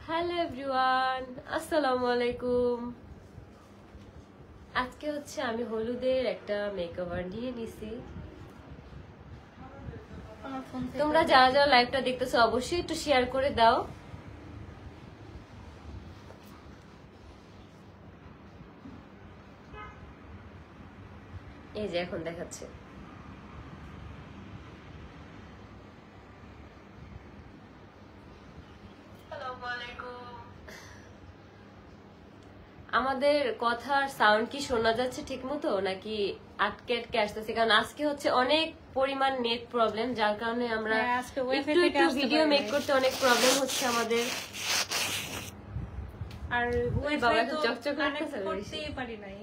Hello everyone, আসসালামু আলাইকুম। আজকে হচ্ছে আমি হলুদের একটা মেকওভার নিয়ে নিছি। তোমরা যারা যারা লাইভটা দেখতেছো অবশ্যই একটু শেয়ার করে দাও। এই যে এখন দেখাচ্ছে। আমাদের কথার সাউন্ড কি শোনা যাচ্ছে ঠিক মতো নাকি আটকে আটকে আসতেছে? কারণ আজকে হচ্ছে অনেক পরিমাণ নেট প্রবলেম, যার কারণে আমরা একটু একটু ভিডিও মেক করতে অনেক প্রবলেম হচ্ছে আমাদের। আর ওই বাবা তো চকচক করতেই পারি নাই।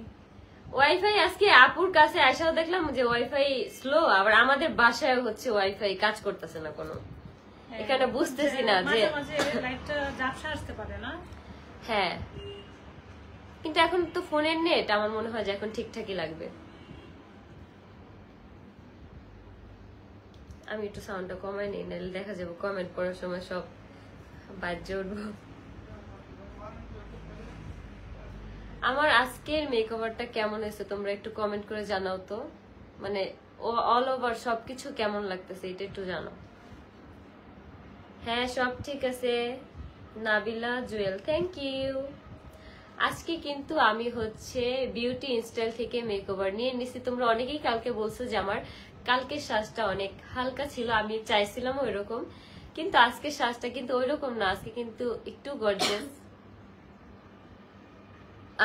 ওয়াইফাই আজকে আপুর কাছে আসাও দেখলাম যে ওয়াইফাই স্লো, আবার আমাদের বাসায় হচ্ছে ওয়াইফাই কাজ করতেছে না কোনো। এখানে বুঝতেছি না যে লাইটটা ঝাপসা আসতে পারে না। হ্যাঁ, কিন্তু এখন তো ফোনের নেট আমার মনে হয় যে এখন ঠিকঠাকই লাগবে। আমি একটু সাউন্ডটা কমাই নিই, নাহলে দেখা যাবে কমেন্ট পড়ার সময় সব বাজে উঠবো। আমার আজকের মেকওভারটা কেমন হয়েছে তোমরা একটু কমেন্ট করে জানাও তো, মানে অল ওভার সবকিছু কেমন লাগতেছে এটা একটু জানাও। হ্যাঁ সব ঠিক আছে নাবিলা জুয়েল, থ্যাংক ইউ। আজকে কিন্তু আমি হচ্ছে বিউটি ইনস্টাইল থেকে মেকওভার নিয়ে নিছি। তোমরা অনেকেই কালকে বলছো যে আমার কালকের সাজটা অনেক হালকা ছিল, আমি চাইছিলাম ওইরকম, কিন্তু আজকের সাজটা কিন্তু ওইরকম না, আজকে কিন্তু একটু গর্জিয়াস।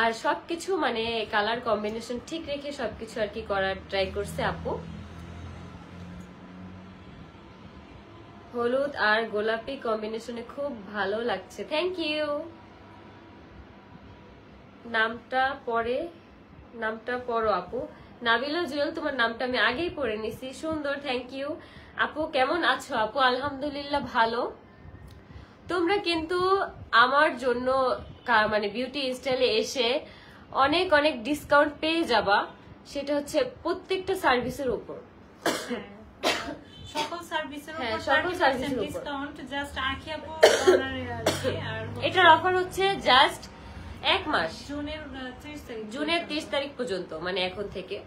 আর সবকিছু মানে কালার কম্বিনেশন ঠিক রেখে সবকিছু আর কি করার ট্রাই করছে আপু। হলুদ আর গোলাপি কম্বিনেশনে খুব ভালো লাগছে, থ্যাংক ইউ। নামটা পড়ো আপু। নাবিলা জুয়েল, তোমার নামটা আমি আগেই পড়ে নিছি, সুন্দর, থ্যাংক ইউ আপু। কেমন আছো আপু? আলহামদুলিল্লাহ ভালো। তোমরা কিন্তু আমার জন্য মানে বিউটি স্টাইলে এসে অনেক অনেক ডিসকাউন্ট পেয়ে যাবা, সেটা হচ্ছে প্রত্যেকটা সার্ভিসের উপর, সকল সার্ভিসের উপর ডিসকাউন্ট। জাস্ট আখি আপু এটার অফার হচ্ছে জাস্ট এক মাস, জুনের 30 তারিখ পর্যন্ত, মানে এখন থেকে।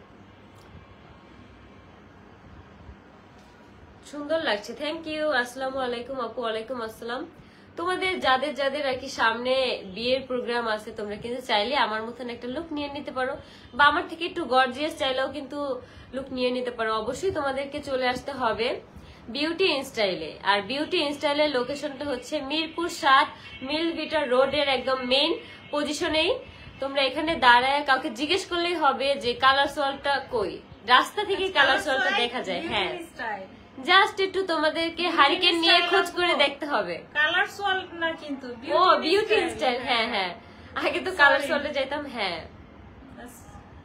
সুন্দর লাগছে, থ্যাংক ইউ। আসসালামু আলাইকুম আপু। ওয়ালাইকুম আসসালাম। তোমাদের যাদের যাদের আর কি সামনে বিয়ের প্রোগ্রাম আছে, তোমরা কিন্তু চাইলে আমার মতন একটা লুক নিয়ে নিতে পারো, বা আমার থেকে একটু গর্জিয়াস চাইলেও কিন্তু লুক নিয়ে নিতে পারো। অবশ্যই তোমাদেরকে চলে আসতে হবে বিউটি ইনস্টাইলে। আর বিউটি ইনস্টাইলের লোকেশনটা হচ্ছে মিরপুর 7 মিল ভিটার রোডের একদম মেইন পজিশনেই। তোমরা এখানে দাঁড়ায় কাউকে জিজ্ঞেস করলেই হবে যে কালার সোয়ালটা কই, রাস্তা থেকে কালার সোয়ালটা দেখা যায়। হ্যাঁ, জাস্ট একটু তোমাদেরকে হারিকেন নিয়ে খোঁজ করে দেখতে হবে। কালার সোয়াল না কিন্তু, ও বিউটি স্টাইল। হ্যাঁ হ্যাঁ, আগে তো কালার সোয়ালে যাইতাম। হ্যাঁ,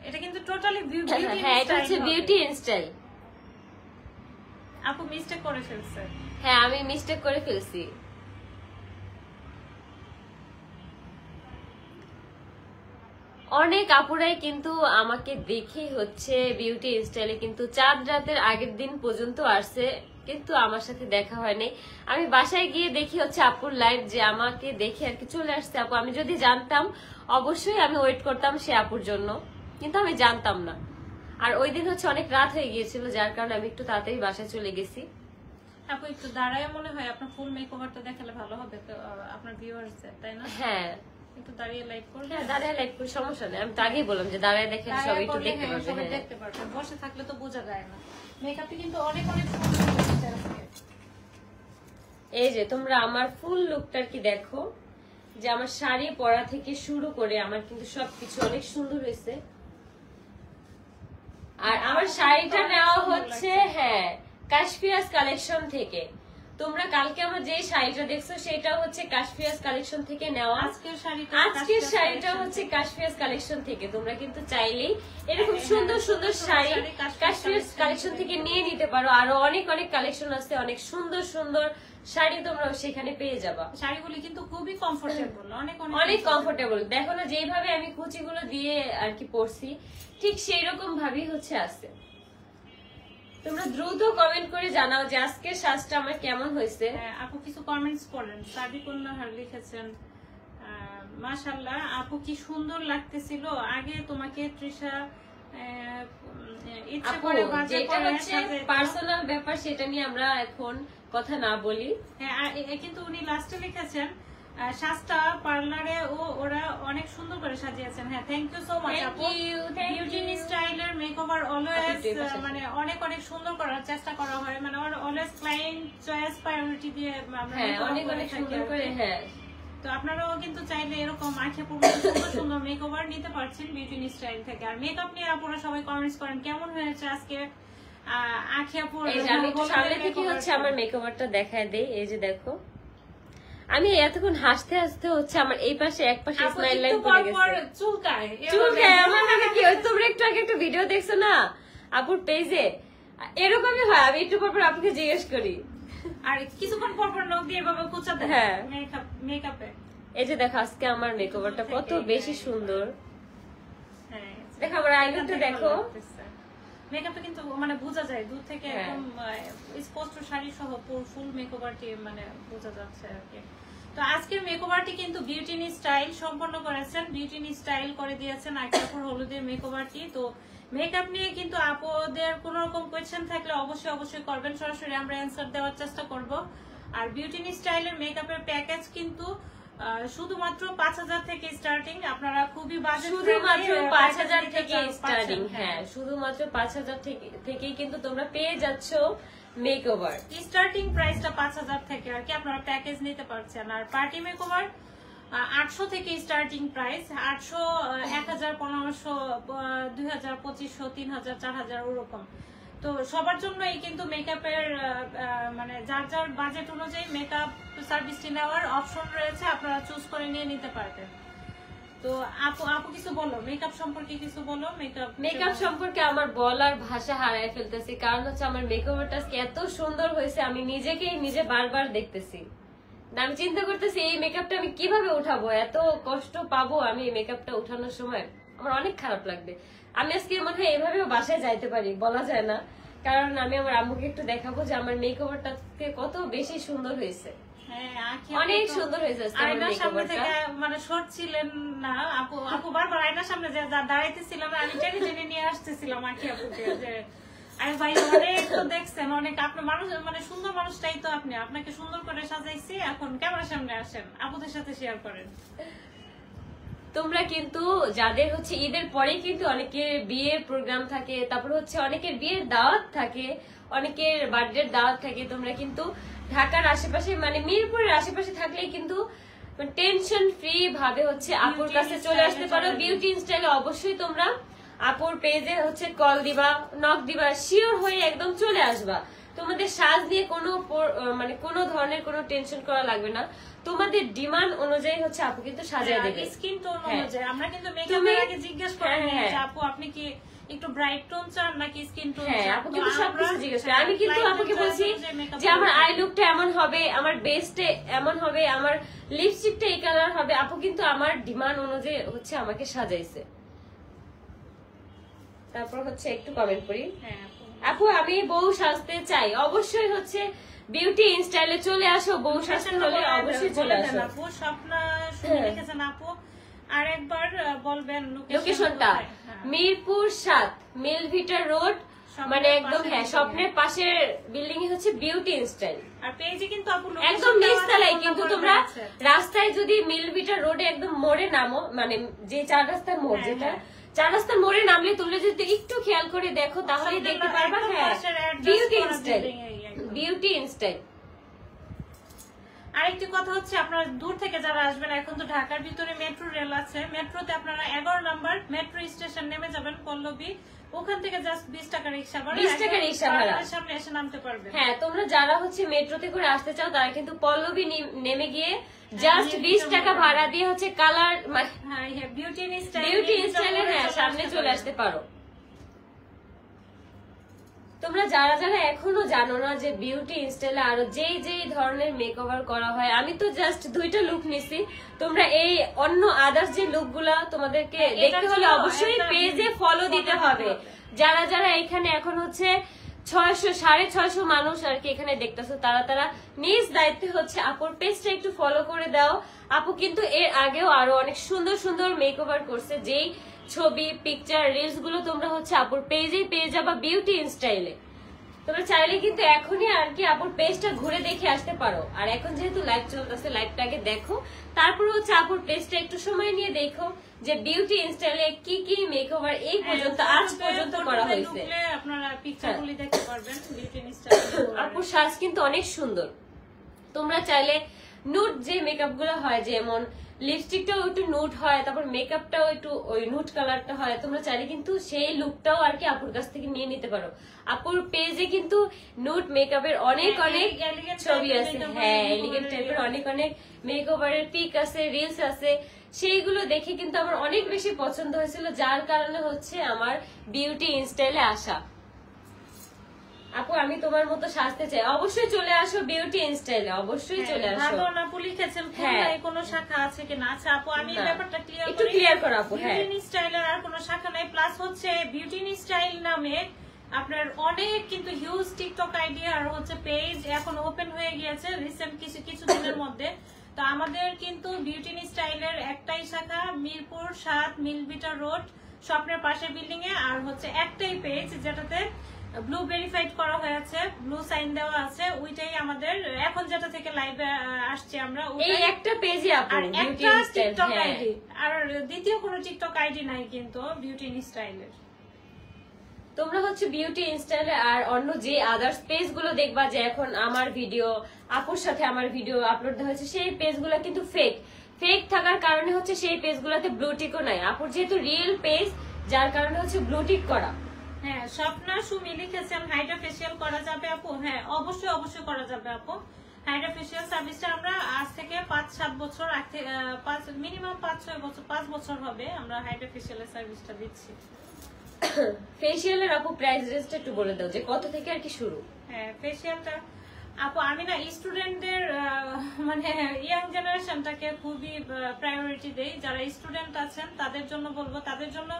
এটা কিন্তু টোটালি বিউটি। হ্যাঁ, এটা হচ্ছে বিউটি স্টাইল। আপু মিস্টেক করে ফেলছে। হ্যাঁ, আমি মিস্টেক করে ফেলছি। অনেক আপুরাই কিন্তু আমাকে দেখে হচ্ছে বিউটি স্টাইলে কিন্তু চাঁদ রাতের আগের দিন পর্যন্ত আসছে, কিন্তু আমার সাথে দেখা হয়নি। আমি বাসায় গিয়ে দেখি হচ্ছে আপুর লাইভ, যে আমাকে দেখে আর কি চলে আসছে আপু। আমি যদি জানতাম অবশ্যই আমি ওয়েট করতাম সে আপুর জন্য, কিন্তু আমি জানতাম না। আর ওই দিন হচ্ছে অনেক রাত হয়ে গিয়েছিল, যার কারণে আমি একটু তাড়াতাড়ি বাসায় চলে গেছি। আপু একটু দাঁড়ায় মনে হয় আপনার ফুল মেকওভারটা দেখালে ভালো হবে আপনার ভিউয়ার্সদের, তাই না? হ্যাঁ, একটু দাঁড়িয়ে লাইভ করবে। হ্যাঁ, দাঁড়িয়ে লাইভ করে সমস্যা নেই। আমি তো আগেই বললাম যে দাঁড়ায় দেখে সবাই একটু দেখতে পারবে। হ্যাঁ, দেখতে পারবে। বসে থাকলে তো বোঝা যায় না। মেকআপে কিন্তু অনেক অনেক এই যে তোমরা আমার ফুল লুকটা কি দেখো, যে আমার শাড়ি পরা থেকে শুরু করে আমার কিন্তু সবকিছু অনেক সুন্দর হয়েছে। আর আমার শাড়িটা নেওয়া হচ্ছে হ্যাঁ কাশফিয়াস কালেকশন থেকে। তোমরা কালকে আমার যে শাড়িটা দেখছো সেটা হচ্ছে কাশফিয়াস কালেকশন থেকে নেওয়া। আজকের শাড়িটা হচ্ছে কাশফিয়াস কালেকশন থেকে। তোমরা কিন্তু চাইলেই এরকম সুন্দর সুন্দর শাড়ি কাশফিয়াস কালেকশন থেকে নিয়ে নিতে পারো। আরো অনেক অনেক কালেকশন আছে, অনেক সুন্দর সুন্দর শাড়ি তোমরা সেখানে পেয়ে যাবা। শাড়িগুলি কিন্তু খুবই কমফোর্টেবল, অনেক কমফোর্টেবল। দেখো না যেইভাবে আমি কুচিগুলো দিয়ে আর কি পরছি, ঠিক সেই রকম ভাবেই হচ্ছে আছে। তোমরা দ্রুত কমেন্ট করে জানাও যে আজকের সাজটা আমার কেমন হয়েছে। আপু কিছু কমেন্টস করেন। সাদিকুল্লাহ লিখেছেন মাশাআল্লাহ আপু কি সুন্দর লাগতেছিল আগে তোমাকে তৃষা ইচ্ছে করে বাজে করে সাজে। পার্সোনাল ব্যাপার, সেটা নিয়ে আমরা এখন কথা না বলি। হ্যাঁ কিন্তু উনি লাস্টে লিখেছেন সাজটা পার্লারে ওরা অনেক সুন্দর করে সাজিয়েছেন। হ্যাঁ থ্যাংক ইউ সো মাচ আপু। বিউটি স্টাইলের মেকওভার অলওয়েজ মানে অনেক অনেক সুন্দর করার চেষ্টা করা হয়, মানে অলওয়েজ ক্লায়েন্ট চয়েস প্রায়োরিটি দিয়ে আমরা অনেক অনেক সুন্দর করে। হ্যাঁ তো আপনারাও কিন্তু চাইলে এরকম আঁখে পুরো সুন্দর সুন্দর মেকওভার নিতে পারছেন বিউটি স্টাইল থেকে। আর মেকআপ নিয়ে আপনারা সবাই কমেন্টস করেন কেমন হয়েছে আজকে আঁখে পুরো। আমি একটু সামনে থেকে হচ্ছে আমার মেকওভারটা দেখায় দেই। এই যে দেখো আমি এতক্ষণ হাসতে হাসতে হচ্ছে আমার এই পাশে এক পাশে স্মাইল লাইন পড়ে গেছে, চুলকায় আমার নামে কি হয়। তোমরা একটু আগে একটা ভিডিও দেখছো না আপুর পেজে, এরকমই হয়। আমি একটু পর পর আপুকে জিজ্ঞেস করি আর কিছুক্ষণ পর পর নখ দিয়ে এভাবে কুচা দেয়। হ্যাঁ মেকআপে এই যে দেখো আজকে আমার মেকওভারটা কত বেশি সুন্দর। হ্যাঁ দেখো আমার আইল্যান্ডটা দেখো। মেকআপে কিন্তু মানে বোঝা যায় দূর থেকে একদম স্পষ্ট শাড়ি সহ ফুল মেকওভারটি মানে বোঝা যাচ্ছে আর কি। তো আজকের মেকওভারটি কিন্তু বিউটি স্টাইল সম্পন্ন করেছেন, বিউটি স্টাইল করে দিয়েছেন আঁখিয়াপুর হলুদের মেকওভারটি। তো মেকআপ নিয়ে কিন্তু আপুদের কোন রকম কোয়েশ্চেন থাকলে অবশ্যই করবেন, সরাসরি আমরা অ্যান্সার দেওয়ার চেষ্টা করব। আর বিউটি স্টাইলের মেকআপের প্যাকেজ কিন্তু শুধুমাত্র 5000 থেকে স্টার্টিং। আপনারা খুবই শুধুমাত্র 5000 থেকে স্টার্টিং। হ্যাঁ শুধুমাত্র 5000 থেকেই কিন্তু তোমরা পেয়ে যাচ্ছ মেকওভার। স্টার্টিং প্রাইসটা 5000 থেকে আর কি আপনারা প্যাকেজ নিতে পারছেন। আর পার্টি মেকওভার 800 থেকে স্টার্টিং প্রাইস, 800 1000 1500 2000 2500 3000 4000 ওরকম। তো সবার জন্যই কিন্তু মেকআপের মানে যার যার বাজেট অনুযায়ী মেকআপ সার্ভিসটি নেওয়ার অপশন রয়েছে, আপনারা চুজ করে নিয়ে নিতে পারবেন। তো আপু কিছু বলো মেকআপ সম্পর্কে, কিছু বলো। মেকআপ সম্পর্কে আমার বলার ভাষা হারায় ফেলতেছি, কারণ হচ্ছে আমার মেকআপটা এত সুন্দর হয়েছে আমি নিজে বারবার দেখতেছি। আমি চিন্তা করতেছি এই মেকআপটা আমি কিভাবে উঠাবো, এত কষ্ট পাবো আমি এই মেকআপটা উঠানোর সময়, আমার অনেক খারাপ লাগবে। আমি আজকে মনে হয় এভাবেও বাসায় যাইতে পারি, বলা যায় না, কারণ আমি আমার আম্মুকে একটু দেখাবো যে আমার মেকওভারটা কত বেশি সুন্দর হয়েছে। অনেক সুন্দর হয়েছে আয়নার সামনে থেকে মানে শর্ট ছিলেন না আপু বারবার আয়নার সামনে যে দাঁড়াইতেছিলাম আমি টেনে নিয়ে আসতেছিলাম আঁখি আপুকে যে আরে ভাই অনেক তো দেখছেন অনেক আপনার মানুষ মানে সুন্দর মানুষটাই তো আপনি, আপনাকে সুন্দর করে সাজাইছি, এখন ক্যামেরার সামনে আসেন আপুদের সাথে শেয়ার করেন। তোমরা কিন্তু যাদের হচ্ছে ঈদের পরে কিন্তু অনেকের বিয়ের প্রোগ্রাম থাকে, তারপর হচ্ছে অনেকের বিয়ের দাওয়াত থাকে, অনেকের বার্থডে দাওয়াত থাকে, তোমরা কিন্তু ঢাকার আশেপাশে মানে মিরপুরের আশেপাশে থাকলেই কিন্তু টেনশন ফ্রি ভাবে হচ্ছে আপুর কাছে চলে আসতে পারো। বিউটি স্টাইলে অবশ্যই তোমরা আপুর পেজে হচ্ছে কল দিবা, নক দিবা, শিওর হয়ে একদম চলে আসবা। তোমাদের সাজ নিয়ে কোনো ধরনের কোনো টেনশন করা লাগবে না, তোমাদের ডিমান্ড অনুযায়ী হচ্ছে আপু কিন্তু সাজিয়ে দেবে। স্কিন টোন অনুযায়ী আমরা কিন্তু মেকআপের আগে জিজ্ঞেস করি যে আপু আপনি কি একটু ব্রাইট টোন চান নাকি স্কিন টোন চান। আপু কিন্তু সবকিছু জিজ্ঞেস করে। আমি কিন্তু আপুকে বলছি যে আমার আই লুকটা এমন হবে, আমার বেস্টে এমন হবে, আমার লিপস্টিকটা এই কালার হবে। আপু কিন্তু আমার ডিমান্ড অনুযায়ী হচ্ছে আমাকে সাজাইছে। তারপর হচ্ছে একটু কমেন্ট করি। আপু আমি বউ সাজতে চাই, অবশ্যই হচ্ছে বিউটি স্টাইলে চলে আসো। বউ সাজতে হলে অবশ্যই চলে আসো। আপু স্বপ্না শুনে লিখেছেন আপু আরেকবার বলবেন লোকেশনটা। মিরপুর 7 মিলভিটা রোড, মানে একদম স্বপ্নের পাশের বিল্ডিং এ হচ্ছে বিউটি স্টাইল। আর পেজে কিন্তু আপু একদম নিচতলায়, কিন্তু তোমরা রাস্তায় যদি মিলভিটা রোডে একদম মোড়ে নামো, মানে যে 4 রাস্তার মোড়, যেটা 4 রাস্তার মোড়ে নামলে তোমরা যদি একটু খেয়াল করে দেখো তাহলে দেখতে পারবা বিউটি স্টাইল, বিউটি স্টাইল। আরেকটি কথা হচ্ছে আপনারা দূর থেকে যারা আসবেন, এখন তো ঢাকার ভিতরে মেট্রো রেল আছে, মেট্রোতে আপনারা 11 নম্বর মেট্রো স্টেশন নেমে যাবেন পল্লবী, ওখান থেকে জাস্ট 20 টাকা রিকশা ভাড়া, 20 টাকা রিকশা ভাড়া সামনে এসে নামতে পারবেন। হ্যাঁ তোমরা যারা হচ্ছে মেট্রোতে করে আসতে চাও তারা কিন্তু পল্লবী নেমে গিয়ে জাস্ট 20 টাকা ভাড়া দিয়ে হচ্ছে কালার বিউটি স্টাইলের সামনে চলে আসতে পারো। তোমরা যারা যারা এখনো জানো না যে বিউটি স্টাইলে আরো যেই ধরনের মেকওভার করা হয়, আমি তো জাস্ট 2টা লুক নিছি, তোমরা এই অন্য আদার্স যে লুক গুলা তোমাদেরকে দেখতে হলে অবশ্যই পেজে ফলো দিতে হবে। যারা যারা এখানে এখন হচ্ছে 650 মানুষ আর কি এখানে দেখতেছো, তারা নিজ দায়িত্বে হচ্ছে আপুর পেজটা একটু ফলো করে দাও। আপু কিন্তু এর আগেও আরো অনেক সুন্দর সুন্দর মেকওভার করছে, যেই ছবি পিকচার রিলস গুলো তোমরা হচ্ছে আপুর পেজেই পেয়ে যাবা বিউটি ইন স্টাইলে। তোমরা চাইলে কিন্তু এখনই আর কি আপুর পেজটা ঘুরে দেখে আসতে পারো। আর এখন যেহেতু লাইভ চলতেছে, লাইভটা আগে দেখো, তারপর হচ্ছে আপুর পেজটা একটু সময় নিয়ে দেখো যে বিউটি ইন স্টাইলে কি কি মেকওভার এই পর্যন্ত আজ পর্যন্ত করা হয়েছে। আপনারা পিকচারগুলি দেখতে পারবেন বিউটি ইন স্টাইল। আপুর সাজ কিন্তু অনেক সুন্দর। তোমরা চাইলে নুট যে মেকআপ গুলো হয়, যেমন লিপস্টিকটাও একটু নুট হয়, তারপর মেকআপটাও একটু ওই নুট কালারটা হয়, তোমরা চাইলে কিন্তু সেই লুকটাও আর কি আপুর কাছ থেকে নিয়ে নিতে পারো। আপুর পেজে কিন্তু নুট মেকআপের অনেক অনেক ছবি আছে, হ্যাঁ এলিগেন্ট টাইপের অনেক অনেক মেকওভারের পিক আছে, রিলস আছে, সেইগুলো দেখে কিন্তু আমার অনেক বেশি পছন্দ হয়েছিল, যার কারণে হচ্ছে আমার বিউটি ইন স্টাইলে আসা। আপু আমি তোমার মতো সাজতে চাই, অবশ্যই চলে আসো বিউটি ইন স্টাইলে, অবশ্যই চলে আসো। ভালো আপু লিখেছেন খুলনায় কোনো শাখা আছে কিনা? আচ্ছা আপু আমি ব্যাপারটা একটু ক্লিয়ার করো আপু। হ্যাঁ বিউটি ইন স্টাইলের আর কোনো শাখা নাই, প্লাস হচ্ছে বিউটি ইন স্টাইল নামে আপনার অনেক কিন্তু হিউজ টিকটক আইডি আর হচ্ছে পেজ এখন ওপেন হয়ে গিয়েছে রিসেন্ট কিছু দিনের মধ্যে। তো আমাদের কিন্তু বিউটি ইন স্টাইলের একটাই শাখা মিরপুর 7 মিলবিটা রোড স্বপ্নের পাশের বিল্ডিং এ, আর হচ্ছে একটাই পেজ যেটাতে ব্লু ভেরিফাইড করা হয়েছে, ব্লু সাইন দেওয়া আছে, ওইটাই আমাদের এখন যেটা থেকে লাইভে আসছে আমরা, এই একটা পেজে আপু আর বিউটি একটা ইন স্টাইল। টিকটক আইডি, আর দ্বিতীয় কোনো টিকটক আইডি নাই কিন্তু বিউটি ইন স্টাইলের। তোমরা হচ্ছে বিউটি ইন স্টাইলে আর অন্য যে আদার্স পেজ গুলো দেখবা, যে এখন আমার ভিডিও আপুর সাথে আমার ভিডিও আপলোড দেওয়া হয়েছে, সেই পেজ গুলো কিন্তু ফেক থাকার কারণে হচ্ছে সেই পেজ গুলাতে ব্লু টিকও নাই। আপুর যেহেতু রিয়েল পেজ, যার কারণে হচ্ছে ব্লু টিক করা। হ্যাঁ স্বপ্না সুমি লিখেছেন হাইড্রা ফেসিয়াল করা যাবে আপু? হ্যাঁ অবশ্যই করা যাবে আপু। হাইড্রা ফেসিয়াল সার্ভিসটা আমরা আজ থেকে 5-7 বছর মিনিমাম 5 বছর হবে আমরা হাইড্রা ফেসিয়ালের সার্ভিসটা দিচ্ছি। ফেসিয়ালের আপু প্রাইস রেঞ্জটা একটু বলে দাও যে কত থেকে আর কি শুরু? হ্যাঁ ফেসিয়ালটা আপু আমি না স্টুডেন্টদের মানে ইয়াং জেনারেশনটাকে খুবই প্রায়োরিটি দেই। যারা স্টুডেন্ট আছেন তাদের জন্য বলবো, তাদের জন্য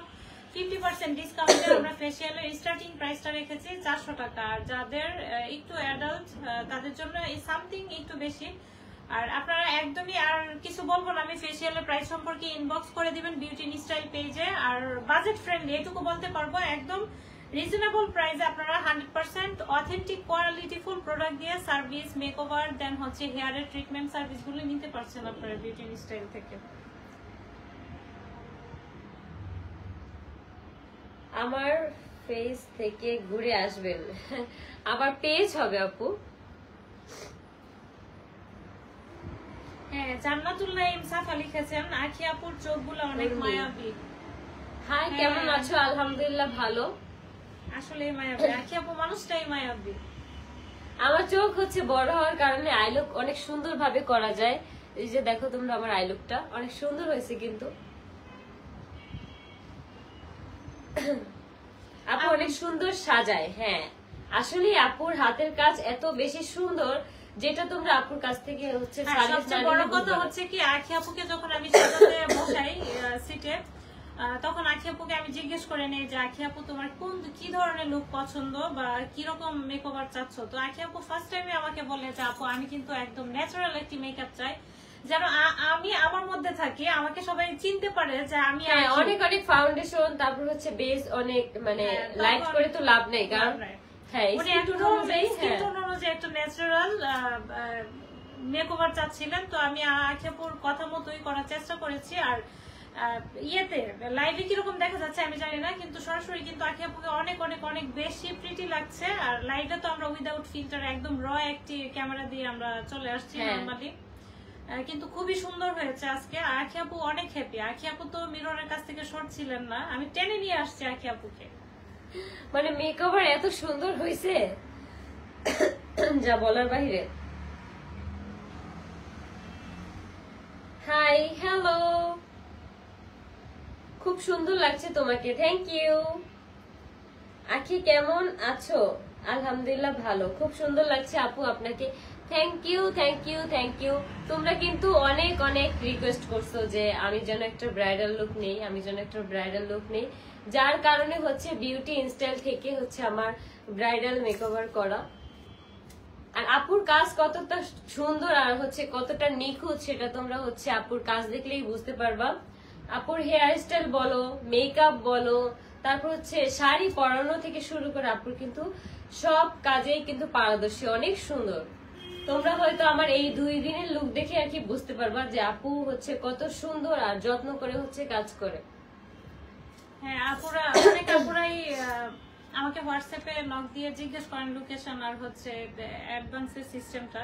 50% ডিসকাউন্টে আমরা ফেসিয়ালের স্টার্টিং প্রাইসটা রেখেছি 400 টাকা। আর যাদের একটু অ্যাডাল্ট তাদের জন্য এই সামথিং একটু বেশি। আর আপনারা একদমই আর কিছু বলবো না, আমি ফেসিয়ালের প্রাইস সম্পর্কে ইনবক্স করে দিবেন বিউটি ইন স্টাইল পেজে। আর বাজেট ফ্রেন্ডলি এটুকু বলতে পারবো, একদম রিজনেবল প্রাইসে আপনারা 100% অথেন্টিক কোয়ালিটিফুল প্রোডাক্ট দিয়ে সার্ভিস মেকওভার দেন হচ্ছে হেয়ারের ট্রিটমেন্ট সার্ভিসগুলো নিতে পারছেন আপনারা বিউটি ইন স্টাইল থেকে। আমার পেজ থেকে ঘুরে আসবেন, আবার পেজ হবে আপু। হ্যাঁ জান্নাতুল নাইম সাফা লিখেছেন আখি আপুর চোখগুলো অনেক মায়াবী। হাই কেমন আছো? আলহামদুলিল্লাহ ভালো। আসলে মায়াবী আখি আপু মানুষটাই মায়াবী। আমার চোখ হচ্ছে বড় হওয়ার কারণে আইলুক অনেক সুন্দর ভাবে করা যায়। এই যে দেখো তোমরা আমার আইলুকটা অনেক সুন্দর হয়েছে কিন্তু আপু অনেক সুন্দর সাজায়। হ্যাঁ আসলে আপুর হাতের কাজ এত বেশি সুন্দর, যেটা তোমরা আপুর কাছ থেকে হচ্ছে সবচেয়ে বড় কথা হচ্ছে কি আখি আপুকে যখন আমি সাজাতে বসাই সিটে, তখন আখি আপুকে আমি জিজ্ঞেস করে নেই যে আখি আপু তোমার কি ধরনের লুক পছন্দ বা কিরকম মেকওভার চাচ্ছ। তো আখি আপু ফার্স্ট টাইমে আমাকে বলে যে আপু আমি কিন্তু একদম ন্যাচারাল একটি মেকআপ চাই, যেন আমি আমার মধ্যে থাকি, আমাকে সবাই চিনতে পারে যে আমি অনেক অনেক ফাউন্ডেশন, তারপর হচ্ছে বেস অনেক মানে লাইট করে তো লাভ নেই, কারণ হ্যাঁ স্কিন টোন অনুযায়ী একটা ন্যাচারাল মেকওভার চাচ্ছিলেন। তো আমি আখি আপুর কথা মতোই করার চেষ্টা করেছি। আর ইয়েতে লাইভে কিরকম দেখা যাচ্ছে আমি জানি না, কিন্তু সরাসরি কিন্তু আখি আপুকে অনেক অনেক অনেক বেশি প্রিটি লাগছে। আর লাইভে তো আমরা উইদাউট ফিল্টার একদম র একটি ক্যামেরা দিয়ে আমরা চলে আসছি নরমালি, কিন্তু খুবই সুন্দর হয়েছে আজকে। আখি আপু অনেক হ্যাপি। আখি আপু তো মিররের কাছ থেকে শর্ট ছিলেন না, আমি টেনে নিয়ে আসছি আখি আপুকে। মানে মেকওভার এত সুন্দর হয়েছে যা বলার বাইরে। হাই হ্যালো, খুব সুন্দর লাগছে তোমাকে, থ্যাংক ইউ। আখি কেমন আছো? আলহামদুলিল্লাহ ভালো, খুব সুন্দর লাগছে আপু আপনাকে। Thank you thank you thank you. তোমরা কিন্তু অনেক অনেক রিকোয়েস্ট করছো যে আমি যেন একটা ব্রাইডাল লুক নেই, আমি যেন একটা ব্রাইডাল লুক নেই, যার কারণে হচ্ছে বিউটি ইনস্টাইল থেকে হচ্ছে আমার ব্রাইডাল মেকওভার করা। আর আপুর কাজ কতটা সুন্দর আর হচ্ছে কতটা নিখুঁত সেটা তোমরা হচ্ছে আপুর কাজ দেখলেই বুঝতে পারবা। আপুর হেয়ার স্টাইল বলো, মেকআপ বলো, তারপর হচ্ছে শাড়ি পরানো থেকে শুরু করে আপুর কিন্তু সব কাজেই কিন্তু পারদর্শী, অনেক সুন্দর। তোমরা হয়তো আমার এই 2 দিনের লুক দেখে আর কি বুঝতে পারবা যে আপু হচ্ছে কত সুন্দর আর যত্ন করে হচ্ছে কাজ করে। হ্যাঁ আপুরা, অনেক আপুরাই আমাকে হোয়াটসঅ্যাপে নক দিয়ে জিজ্ঞেস করেন লোকেশন আর হচ্ছে অ্যাডভান্সের সিস্টেমটা,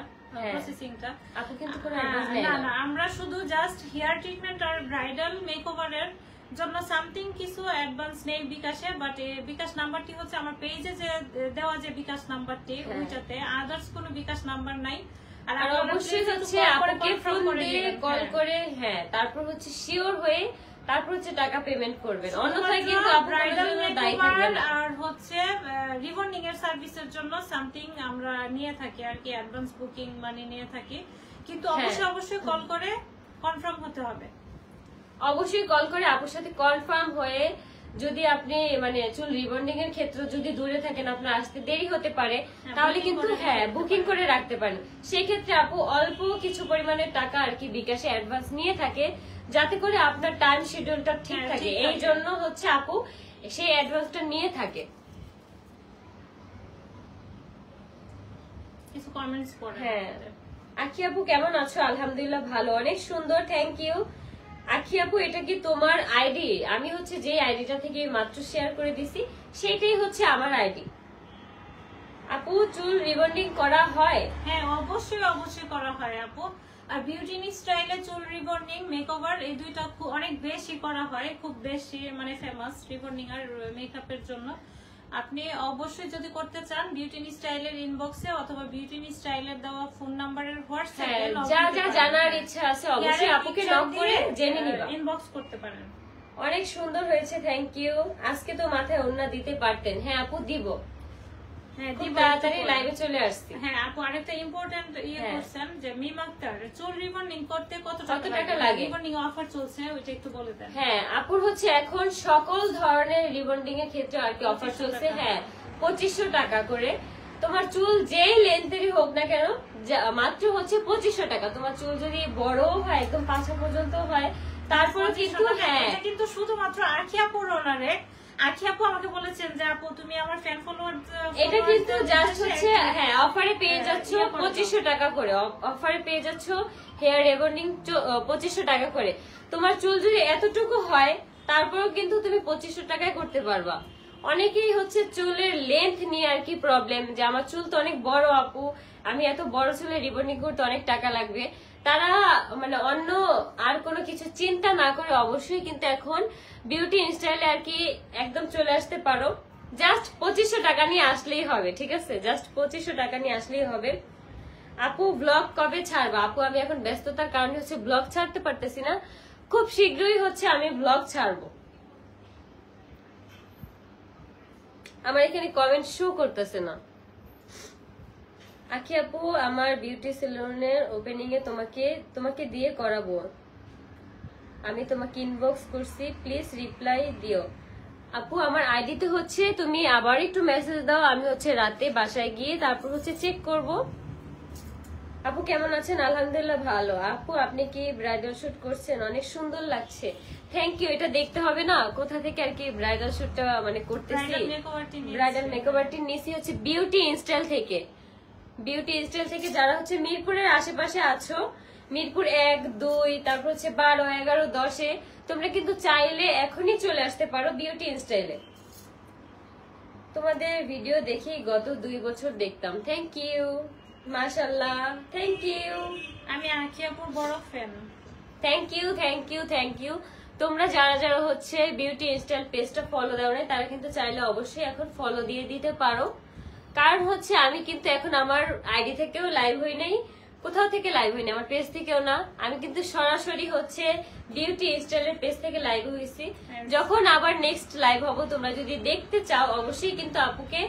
প্রসেসিংটা। আপু কিন্তু কোনো অ্যাডভান্স নেয় না না। না, আমরা শুধু জাস্ট হেয়ার ট্রিটমেন্ট আর ব্রাইডাল মেকওভারের জন্য সামথিং কিছু অ্যাডভান্স নেই বিকাশে, বাট বিকাশ নাম্বারটি হচ্ছে আমার পেজে যে দেওয়া যে বিকাশ নাম্বারটি, ওইটাতে আদার্স কোনো বিকাশ নাম্বার নাই। আর অবশ্যই হচ্ছে আপুকে ফোন দিয়ে কল করে, হ্যাঁ, তারপর হচ্ছে শিওর হয়ে তারপর হচ্ছে টাকা পেমেন্ট করবেন, অন্যথায় কিন্তু আপু ব্রাইডাল দায়ী থাকবেন না। আর হচ্ছে রিবন্ডিং এর সার্ভিসের জন্য সামথিং আমরা নিয়ে থাকি আর কি, অ্যাডভান্স বুকিং মানি নিয়ে থাকি, কিন্তু অবশ্যই অবশ্যই কল করে কনফার্ম হতে হবে। অবশ্যই কল করে আপুর সাথে কনফার্ম হয়ে, যদি আপনি মানে চুল রিবন্ডিং এর ক্ষেত্রে যদি দূরে থাকেন, আপনার আসতে দেরি হতে পারে, তাহলে কিন্তু হ্যাঁ বুকিং করে রাখতে পারেন। সেই ক্ষেত্রে আপু অল্প কিছু পরিমাণের টাকা আর কি বিকাশে অ্যাডভান্স নিয়ে থাকে, যাতে করে আপনার টাইম শিডিউলটা ঠিক থাকে। এই জন্য হচ্ছে আপু সেই অ্যাডভান্সটা নিয়ে থাকে। কিছু কমেন্টস পড়ে। হ্যাঁ, আখি আপু কেমন আছো? আলহামদুলিল্লাহ ভালো, অনেক সুন্দর, থ্যাংক ইউ। আখি আপু এটা কি তোমার আইডি? আমি হচ্ছে যে আইডিটা থেকে মাত্র শেয়ার করে দিছি সেটাই হচ্ছে আমার আইডি। আপু চুল রিবন্ডিং করা হয়? হ্যাঁ অবশ্যই অবশ্যই করা হয় আপু। আর বিউটি স্টাইলে চুল রিবন্ডিং মেকওভার এই দুইটা অনেক বেশি করা হয়, খুব বেশি মানে ফেমাস রিবন্ডিং আর মেকআপের জন্য। আপনি অবশ্যই যদি করতে চান বিউটি স্টাইলের ইনবক্সে অথবা বিউটি স্টাইলের দেওয়া ফোন নাম্বারের হোয়াটসঅ্যাপে যা যা জানার ইচ্ছা আছে অবশ্যই আপুকে নক করে জেনে নিবা, ইনবক্স করতে পারেন। অনেক সুন্দর হয়েছে, থ্যাংক ইউ। আজকে তো মাথায় ওড়না দিতে পারতেন। হ্যাঁ আপু দিব, হ্যাঁ খুব তাড়াতাড়ি লাইভে চলে আসছি। হ্যাঁ আপু আরেকটা ইম্পর্টেন্ট করছেন যে মিম আক্তার চুল রিবন্ডিং করতে কত টাকা লাগে? রিবন্ডিং অফার চলছে ওইটা একটু বলে দেন। হ্যাঁ আপুর হচ্ছে এখন সকল ধরনের রিবন্ডিং এর ক্ষেত্রে আর কি অফার চলছে। হ্যাঁ 2500 টাকা করে, তোমার চুল যেই লেন্থেরই হোক না কেন মাত্র হচ্ছে 2500 টাকা। তোমার চুল যদি বড় হয় একদম পাছা পর্যন্ত হয় তারপর কিন্তু হ্যাঁ কিন্তু শুধুমাত্র আখি আপুর ওনারে আখি আপু আমাকে বলেছেন যে আপু তুমি আমার ফ্যান ফলোয়ার, এটা কিন্তু জাস্ট হচ্ছে হ্যাঁ অফারে পেয়ে যাচ্ছ 2500 টাকা করে, অফারে পেয়ে যাচ্ছ হেয়ার রিবন্ডিং 2500 টাকা করে। তোমার চুল যদি এতটুকু হয় তারপরেও কিন্তু তুমি 2500 টাকায় করতে পারবা। অনেকেই হচ্ছে চুলের লেন্থ নিয়ে আর কি প্রবলেম, যে আমার চুল তো অনেক বড় আপু, আমি এত বড় চুলে রিবন্ডিং করতে অনেক টাকা লাগবে। তারা মানে অন্য আর কোনো কিছু চিন্তা না করে অবশ্যই কিন্তু এখন বিউটি স্টাইলে আর কি একদম চলে আসতে পারো। জাস্ট 2500 টাকা নিয়ে আসলেই হবে, ঠিক আছে? জাস্ট 2500 টাকা নিয়ে আসলেই হবে। আপু ব্লগ কবে ছাড়বা? আপু আমি এখন ব্যস্ততার কারণে হচ্ছে ব্লগ ছাড়তে পারতেছি না, খুব শীঘ্রই হচ্ছে আমি ব্লগ ছাড়বো। আমার এখানে কমেন্ট শো করতেছে না। আখি আপু আমার বিউটি সেলুনের ওপেনিং এ তোমাকে দিয়ে করাবো, আমি তোমাকে ইনবক্স করছি, প্লিজ রিপ্লাই দিও। আপু আমার আইডিতে হচ্ছে তুমি আবার একটু মেসেজ দাও, আমি হচ্ছে রাতে বাসায় গিয়ে তারপর হচ্ছে চেক করব। আপু কেমন আছেন? আলহামদুলিল্লাহ ভালো। আপু আপনি কি ব্রাইডাল শুট করছেন? অনেক সুন্দর লাগছে, থ্যাংক ইউ। এটা দেখতে হবে না কোথা থেকে আর কি ব্রাইডাল শুটটা মানে করতেছি। ব্রাইডাল মেকওভারটি নিছি হচ্ছে বিউটি স্টাইল থেকে। বিউটি স্টাইল থেকে যারা হচ্ছে মিরপুরের আশেপাশে আছো, মিরপুর 1, 2, তারপর হচ্ছে 12, 11, 10-এ তোমরা কিন্তু চাইলে এখনই চলে আসতে পারো বিউটি স্টাইলে। তোমাদের ভিডিও দেখি গত 2 বছর দেখতাম, থ্যাংক ইউ, মাশাআল্লাহ, থ্যাংক ইউ। আমি আখি আপুর বড় fan, thank you thank you thank you. তোমরা যারা যারা হচ্ছে বিউটি স্টাইল পেজটা ফলো দাও না তারা কিন্তু চাইলে অবশ্যই এখন ফলো দিয়ে দিতে পারো। কারণ হচ্ছে আমি কিন্তু এখন আমার আইডি থেকেও লাইভ হই নাই, কোথাও থেকে লাইভ হই না, আমার পেজ থেকেও না, আমি কিন্তু সরাসরি হচ্ছে বিউটি স্টাইলের পেজ থেকে লাইভ হয়েছি। যখন আবার নেক্সট লাইভ হবো তোমরা যদি দেখতে চাও অবশ্যই কিন্তু আপুকে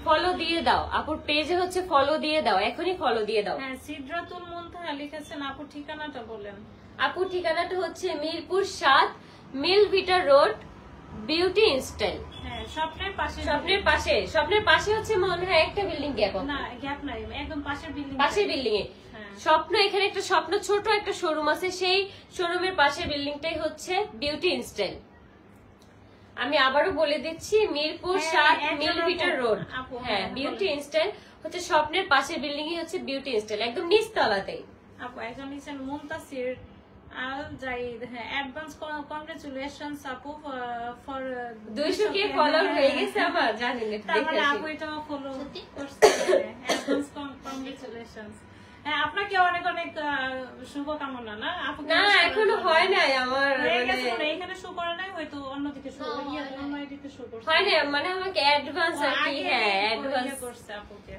ফলো দিয়ে দাও, আপুর পেজে হচ্ছে ফলো দিয়ে দাও, এখনই ফলো দিয়ে দাও। হ্যাঁ, সিদ্রাতুল মুনতাহা লিখেছেন আপুর ঠিকানাটা বলেন। আপুর ঠিকানাটা হচ্ছে মিরপুর 7 মিল ভিটা রোড, বিউটি স্টাইল। হ্যাঁ, স্বপ্নের পাশে। স্বপ্নের পাশে হচ্ছে মনে হয় একটা বিল্ডিং গ্যাপ, না গ্যাপ নাই, একদম পাশের বিল্ডিং। পাশের বিল্ডিং এ স্বপ্ন, এখানে একটা স্বপ্ন ছোট একটা শোরুম আছে, সেই শোরুমের পাশের বিল্ডিংটাই হচ্ছে বিউটি স্টাইল। আমি আবারও বলে দিচ্ছি, মিরপুর 7 মিল ভিটা রোড। হ্যাঁ, বিউটি স্টাইল হচ্ছে স্বপ্নের পাশের বিল্ডিং ই হচ্ছে বিউটি স্টাইল, একদম নিচতলাতেই। আপু একজন লিখছেন মুনতাসির আল জাইদ। হ্যাঁ, অ্যাডভান্স কংগ্রাচুলেশনস আপু ফর 200 কে ফলোয়ার হয়ে গেছে আমার, জানি না, তার মানে আপু এটাও ফলো করছে। Advance congratulations. হ্যাঁ, আপনাকে অনেক অনেক শুভকামনা। না আপু, না এখনো হয় নাই আমার, এখানে শো করে নাই, হয়তো অন্যদিকে শো, অন্য এদিকে শো করছে, হয় না মানে আমাকে অ্যাডভান্স আর কি। হ্যাঁ, অ্যাডভান্স করছে আপুকে,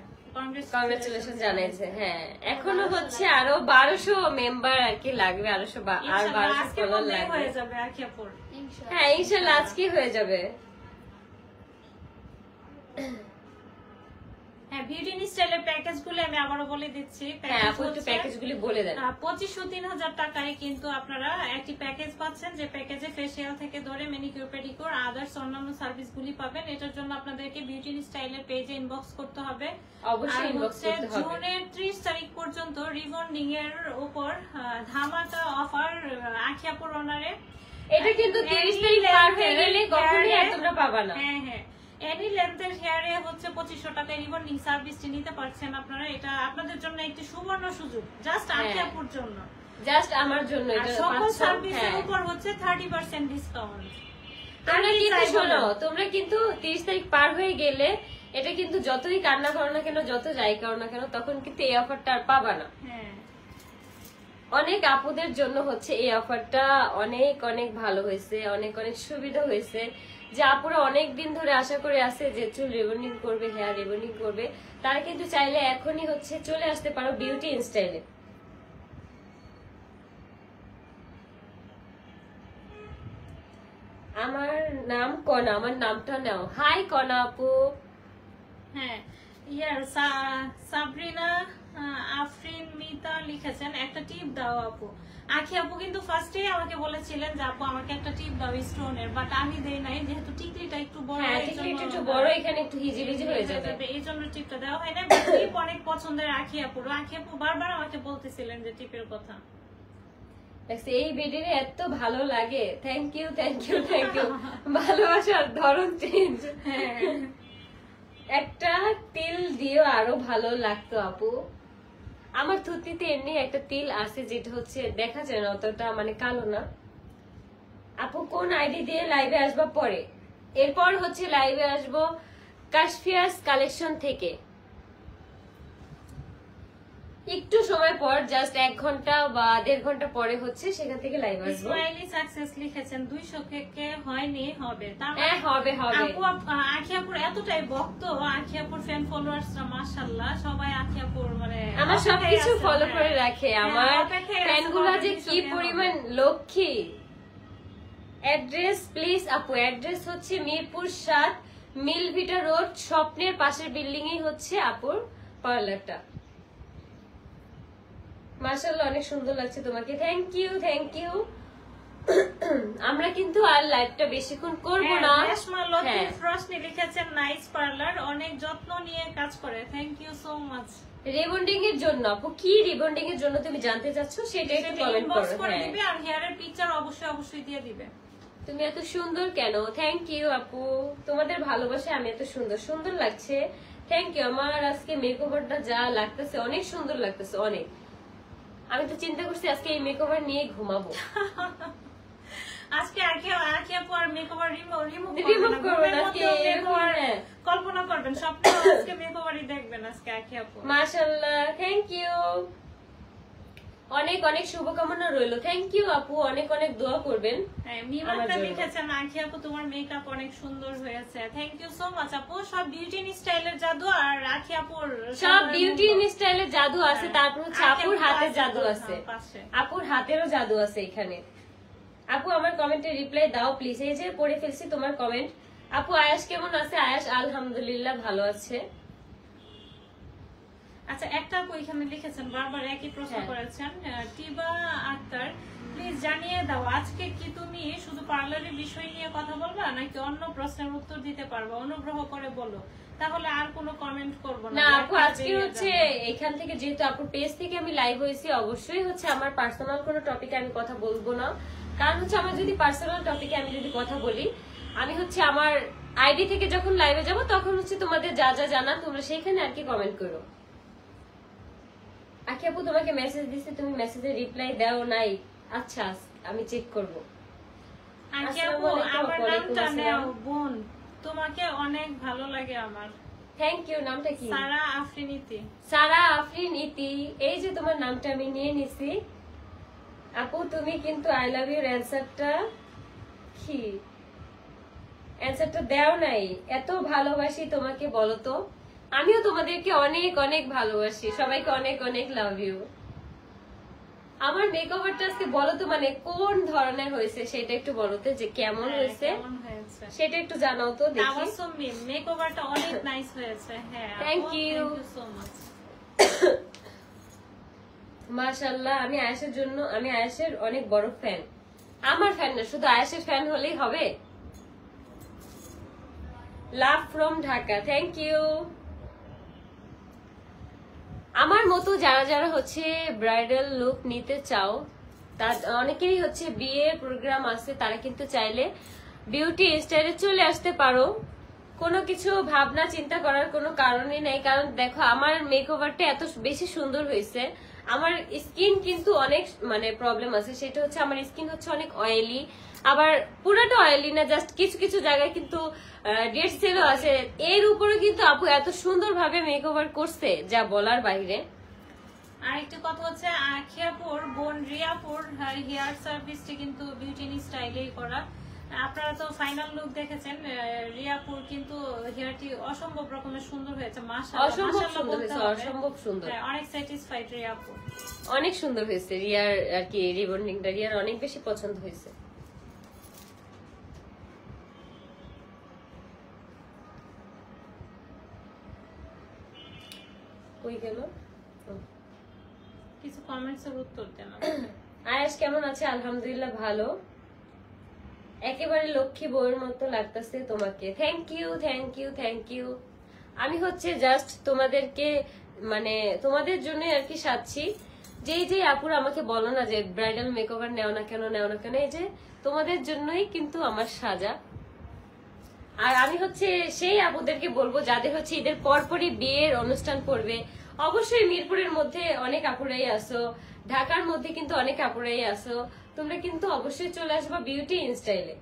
কংগ্রাচুলেশন জানাইছে। হ্যাঁ, এখনো হচ্ছে আরো 1200 মেম্বার আর কি লাগবে, আর 1200 ফলোয়ার লাগবে। হয়ে যাবে আখিয়াপুর। হ্যাঁ, ইনশাআল্লাহ আজকে হয়ে যাবে। হ্যাঁ, বিউটি স্টাইলের প্যাকেজগুলো আমি আবারো বলে দিচ্ছি। হ্যাঁ, আপু একটু প্যাকেজগুলি বলে দেন। 2500-3000 টাকায় কিন্তু আপনারা একটি প্যাকেজ পাচ্ছেন, যে প্যাকেজে ফেসিয়াল থেকে ধরে ম্যানিকিউর পেডিকিউর আদার্স অন্যান্য সার্ভিসগুলি পাবেন। এটার জন্য আপনাদেরকে বিউটি স্টাইলের পেজে ইনবক্স করতে হবে। অবশ্যই ইনবক্স করতে হবে। জুনের 30 তারিখ পর্যন্ত রিবন্ডিং এর উপর ধামাকা অফার আখিয়াপুর অনারে। এটা কিন্তু 30 তারিখ পার হয়ে গেলে কখনোই আর তোমরা পাবা না। হ্যাঁ হ্যাঁ, এনি লেন্থের হেয়ারে হচ্ছে 2500 টাকায় রিবন্ডিং সার্ভিসটি নিতে পারছেন আপনারা। এটা আপনাদের জন্য একটি সুবর্ণ সুযোগ, জাস্ট আখিয়াপুর জন্য, জাস্ট আমার জন্য। এটা সকল সার্ভিসের উপর হচ্ছে 30% ডিসকাউন্ট। তোমরা কিন্তু শোনো, তোমরা কিন্তু 30 তারিখ পার হয়ে গেলে এটা কিন্তু যতই কান্না করো না কেন, যত যাই করো না কেন, তখন কিন্তু এই অফারটা আর পাবা না। অনেক আপুদের জন্য হচ্ছে এই অফারটা অনেক অনেক ভালো হয়েছে, অনেক অনেক সুবিধা হয়েছে, যে আপুরা অনেক দিন ধরে আশা করে আছে যে চুল রিবন্ডিং করবে, হেয়ার রিবন্ডিং করবে, তারা কিন্তু চাইলে এখনই হচ্ছে চলে আসতে পারো বিউটি স্টাইলে। আমার নাম কনা, আমার নামটা নাও। হাই কনা আপু। হ্যাঁ, সাবরিনা আফরিন মিতা লিখেছেন একটা টিপ দাও আপু। আখি আপু কিন্তু ফার্স্টে আমাকে বলেছিলেন যে আপু আমাকে একটা টিপ দাও স্টোনের, বাট আমি দেই নাই, যেহেতু টিকলিটা একটু বড়, একটু বড়, এখানে একটু হিজিবিজি হয়ে যাবে, এই জন্য টিপটা দেওয়া হয় না। টিপ অনেক পছন্দের আখি আপুর। আখি আপু বারবার আমাকে বলতেছিলেন যে টিপের কথা। এই ভিডিও এত ভালো লাগে, thank you thank you thank you. ভালোবাসার ধরন চেঞ্জ। একটা তিল দিও আরো ভালো লাগতো আপু। আমার থুতিতে এমনি একটা তিল আছে, যেটা হচ্ছে দেখা যায় না অতটা, মানে কালো না। আপু কোন আইডি দিয়ে লাইভে আসবা পরে? এরপর হচ্ছে লাইভে আসবো কাশফিয়াস কালেকশন থেকে, একটু সময় পর, জাস্ট 1 ঘন্টা বা 1.5 ঘন্টা পরে হচ্ছে সেখান থেকে লাইভ আসবো। ইসমাইলি সাকসেস লিখেছেন 200 কে হয়নি, হবে। হ্যাঁ, হবে হবে। আপু আখিয়াপুর এতটাই ভক্ত, আখিয়াপুর ফ্যান ফলোয়ার্সরা মাশাআল্লাহ সবাই আখিয়াপুর মানে আমার সবকিছু ফলো করে রাখে। আমার ফ্যানগুলো যে কি পরিমাণ লক্ষ্মী। অ্যাড্রেস প্লিজ আপু, অ্যাড্রেস হচ্ছে মিরপুর 7 মিল ভিটা রোড, স্বপ্নের পাশের বিল্ডিং এই হচ্ছে আপুর পার্লারটা। মাশাআল্লাহ অনেক সুন্দর লাগছে তোমাকে, থ্যাংক ইউ থ্যাংক ইউ। আমরা কিন্তু আর লাইভটা বেশিক্ষণ করব না। ফ্রস্টনি লিখেছেন নাইস পার্লার, অনেক যত্ন নিয়ে কাজ করে, thank you so much. Rebonding এর জন্য আপু, কি রিবন্ডিং এর জন্য তুমি জানতে চাচ্ছ সেটা একটু কমেন্ট করে দিবে, আর হেয়ারের পিকচার অবশ্যই অবশ্যই দিয়ে দিবে। তুমি এত সুন্দর কেন? থ্যাংক ইউ আপু, তোমাদের ভালোবাসায় আমি এত সুন্দর সুন্দর লাগছে, থ্যাংক ইউ। আমার আজকে মেকওভারটা যা লাগতেছে, অনেক সুন্দর লাগতেছে অনেক। আমি তো চিন্তা করছি আজকে এই মেকওভার নিয়ে ঘুমাবো। আজকে আখি আপু আর মেকওভার রিমুভ করবেন আজকে, কল্পনা করবেন স্বপ্নে আজকে মেকওভারই দেখবেন আজকে আখি আপু। মাশাআল্লাহ, থ্যাংক ইউ, অনেক অনেক শুভকামনা রইলো। থ্যাংক ইউ আপু, অনেক অনেক দোয়া করবেন। মিমাটা লিখেছেন আখি আপু তোমার মেকআপ অনেক সুন্দর হয়েছে, থ্যাংক ইউ সো মাচ আপু। সব বিউটি স্টাইলের জাদু আর আখি আপুর সব বিউটি স্টাইলের জাদু আছে, তারপর হচ্ছে আপুর হাতের জাদু আছে, আপুর হাতেরও জাদু আছে এখানে। আপু আমার কমেন্টে রিপ্লাই দাও প্লিজ। এই যে পড়ে ফেলছি তোমার কমেন্ট, আপু আয়াস কেমন আছে? আয়াস আলহামদুলিল্লাহ ভালো আছে। আচ্ছা, একটা আপু এখানে লিখেছেন, বারবার একই প্রশ্ন করেছেন, টিবা আক্তার, প্লিজ জানিয়ে দাও আজকে কি তুমি শুধু পার্লারের বিষয় নিয়ে কথা বলবা নাকি অন্য প্রশ্নের উত্তর দিতে পারবা? অনুগ্রহ করে বলো, তাহলে আর কোনো কমেন্ট করব না। না আপু আজকে হচ্ছে এখান থেকে, যেহেতু আপুর পেজ থেকে আমি লাইভ হয়েছি, অবশ্যই হচ্ছে আমার পার্সোনাল কোনো টপিকে আমি কথা বলবো না। কারণ হচ্ছে আমার যদি পার্সোনাল টপিকে আমি যদি কথা বলি, আমি হচ্ছে আমার আইডি থেকে যখন লাইভে যাব তখন হচ্ছে তোমাদের যা যা জানা তোমরা সেইখানে আর কি কমেন্ট করো। আখি আপু তোমাকে মেসেজ দিছে, তুমি মেসেজে রিপ্লাই দাও নাই? আচ্ছা আমি চেক করব। আখি আপু আমার নামটা নাও বোন, তোমাকে অনেক ভালো লাগে আমার। Thank you. নামটা কি? সারা আফরিন ইতি। সারা আফরিন ইতি, এই যে তোমার নামটা আমি নিয়ে নিছি। আপু তুমি কিন্তু আই লাভ ইউর অ্যানসারটা কি? অ্যানসারটা দাও নাই। এত ভালোবাসি তোমাকে, বলো তো। আমিও তোমাদেরকে অনেক অনেক ভালোবাসি, সবাইকে অনেক অনেক লাভ ইউ। আমার মেকওভারটা আজকে বলো তো, মানে কোন ধরনের হয়েছে সেটা একটু বলো তো, যে কেমন হয়েছে সেটা একটু জানাও তো দেখি। মেকওভারটা অনেক নাইস হয়েছে। হ্যাঁ, থ্যাংক ইউ সো মাচ। মাশাআল্লাহ। আমি আয়েশের অনেক বড় ফ্যান। আমার ফ্যান না, শুধু আয়েশের ফ্যান হলেই হবে। Love from Dhaka, thank you. আমার মতো যারা যারা হচ্ছে ব্রাইডাল লুক নিতে চাও, তার অনেকেরই হচ্ছে বিয়ের প্রোগ্রাম আছে, তারা কিন্তু চাইলে বিউটি স্টাইলে চলে আসতে পারো। কোনো কিছু ভাবনা চিন্তা করার কোনো কারণই নাই। কারণ দেখো আমার মেকওভারটা এত বেশি সুন্দর হয়েছে। আমার স্কিন কিন্তু অনেক মানে প্রবলেম আছে, সেটা হচ্ছে আমার স্কিন হচ্ছে অনেক অয়েলি, আবার পুরোটা অয়েলি না, জাস্ট কিছু কিছু জায়গায় কিন্তু ডেড সেলও আছে। এর উপরে কিন্তু আপু এত সুন্দর ভাবে মেকওভার করছে যা বলার বাইরে। আরেকটা কথা হচ্ছে, আখিয়াপুর বোন রিয়াপুর হেয়ার সার্ভিসটি কিন্তু বিউটি স্টাইলেই করা। আপনারা তো ফাইনাল লুক দেখেছেন, রিয়াপুর কিন্তু হেয়ারটি অসম্ভব রকমের সুন্দর হয়েছে। মাশাআল্লাহ, অসম্ভব সুন্দর হয়েছে, অসম্ভব সুন্দর। অনেক স্যাটিসফাইড রিয়াপুর, অনেক সুন্দর হয়েছে। রিয়ার আর কি রিবন্ডিংটা রিয়ার অনেক বেশি পছন্দ হয়েছে। কই গেল? কিছু কমেন্টস এর উত্তর দেন। আয়েশ কেমন আছে? আলহামদুলিল্লাহ ভালো। একেবারে লক্ষ্মী বউয়ের মতো লাগতেছে তোমাকে। Thank you thank you thank you. আমি হচ্ছে জাস্ট তোমাদেরকে মানে তোমাদের জন্য আর কি সাজছি। যে আপুরা আমাকে বলো না যে ব্রাইডাল মেকওভার নেও না কেন, এই যে তোমাদের জন্যই কিন্তু আমার সাজা। আর আমি হচ্ছে সেই আপুদেরকে বলবো যাদের হচ্ছে ঈদের পরপরই বিয়ের অনুষ্ঠান পড়বে। অবশ্যই মিরপুরের মধ্যে অনেক আপুরাই আসো, ঢাকার মধ্যে কিন্তু অনেক আপুরাই আসো, তোমরা কিন্তু অবশ্যই চলে আসবা বিউটি স্টাইলে।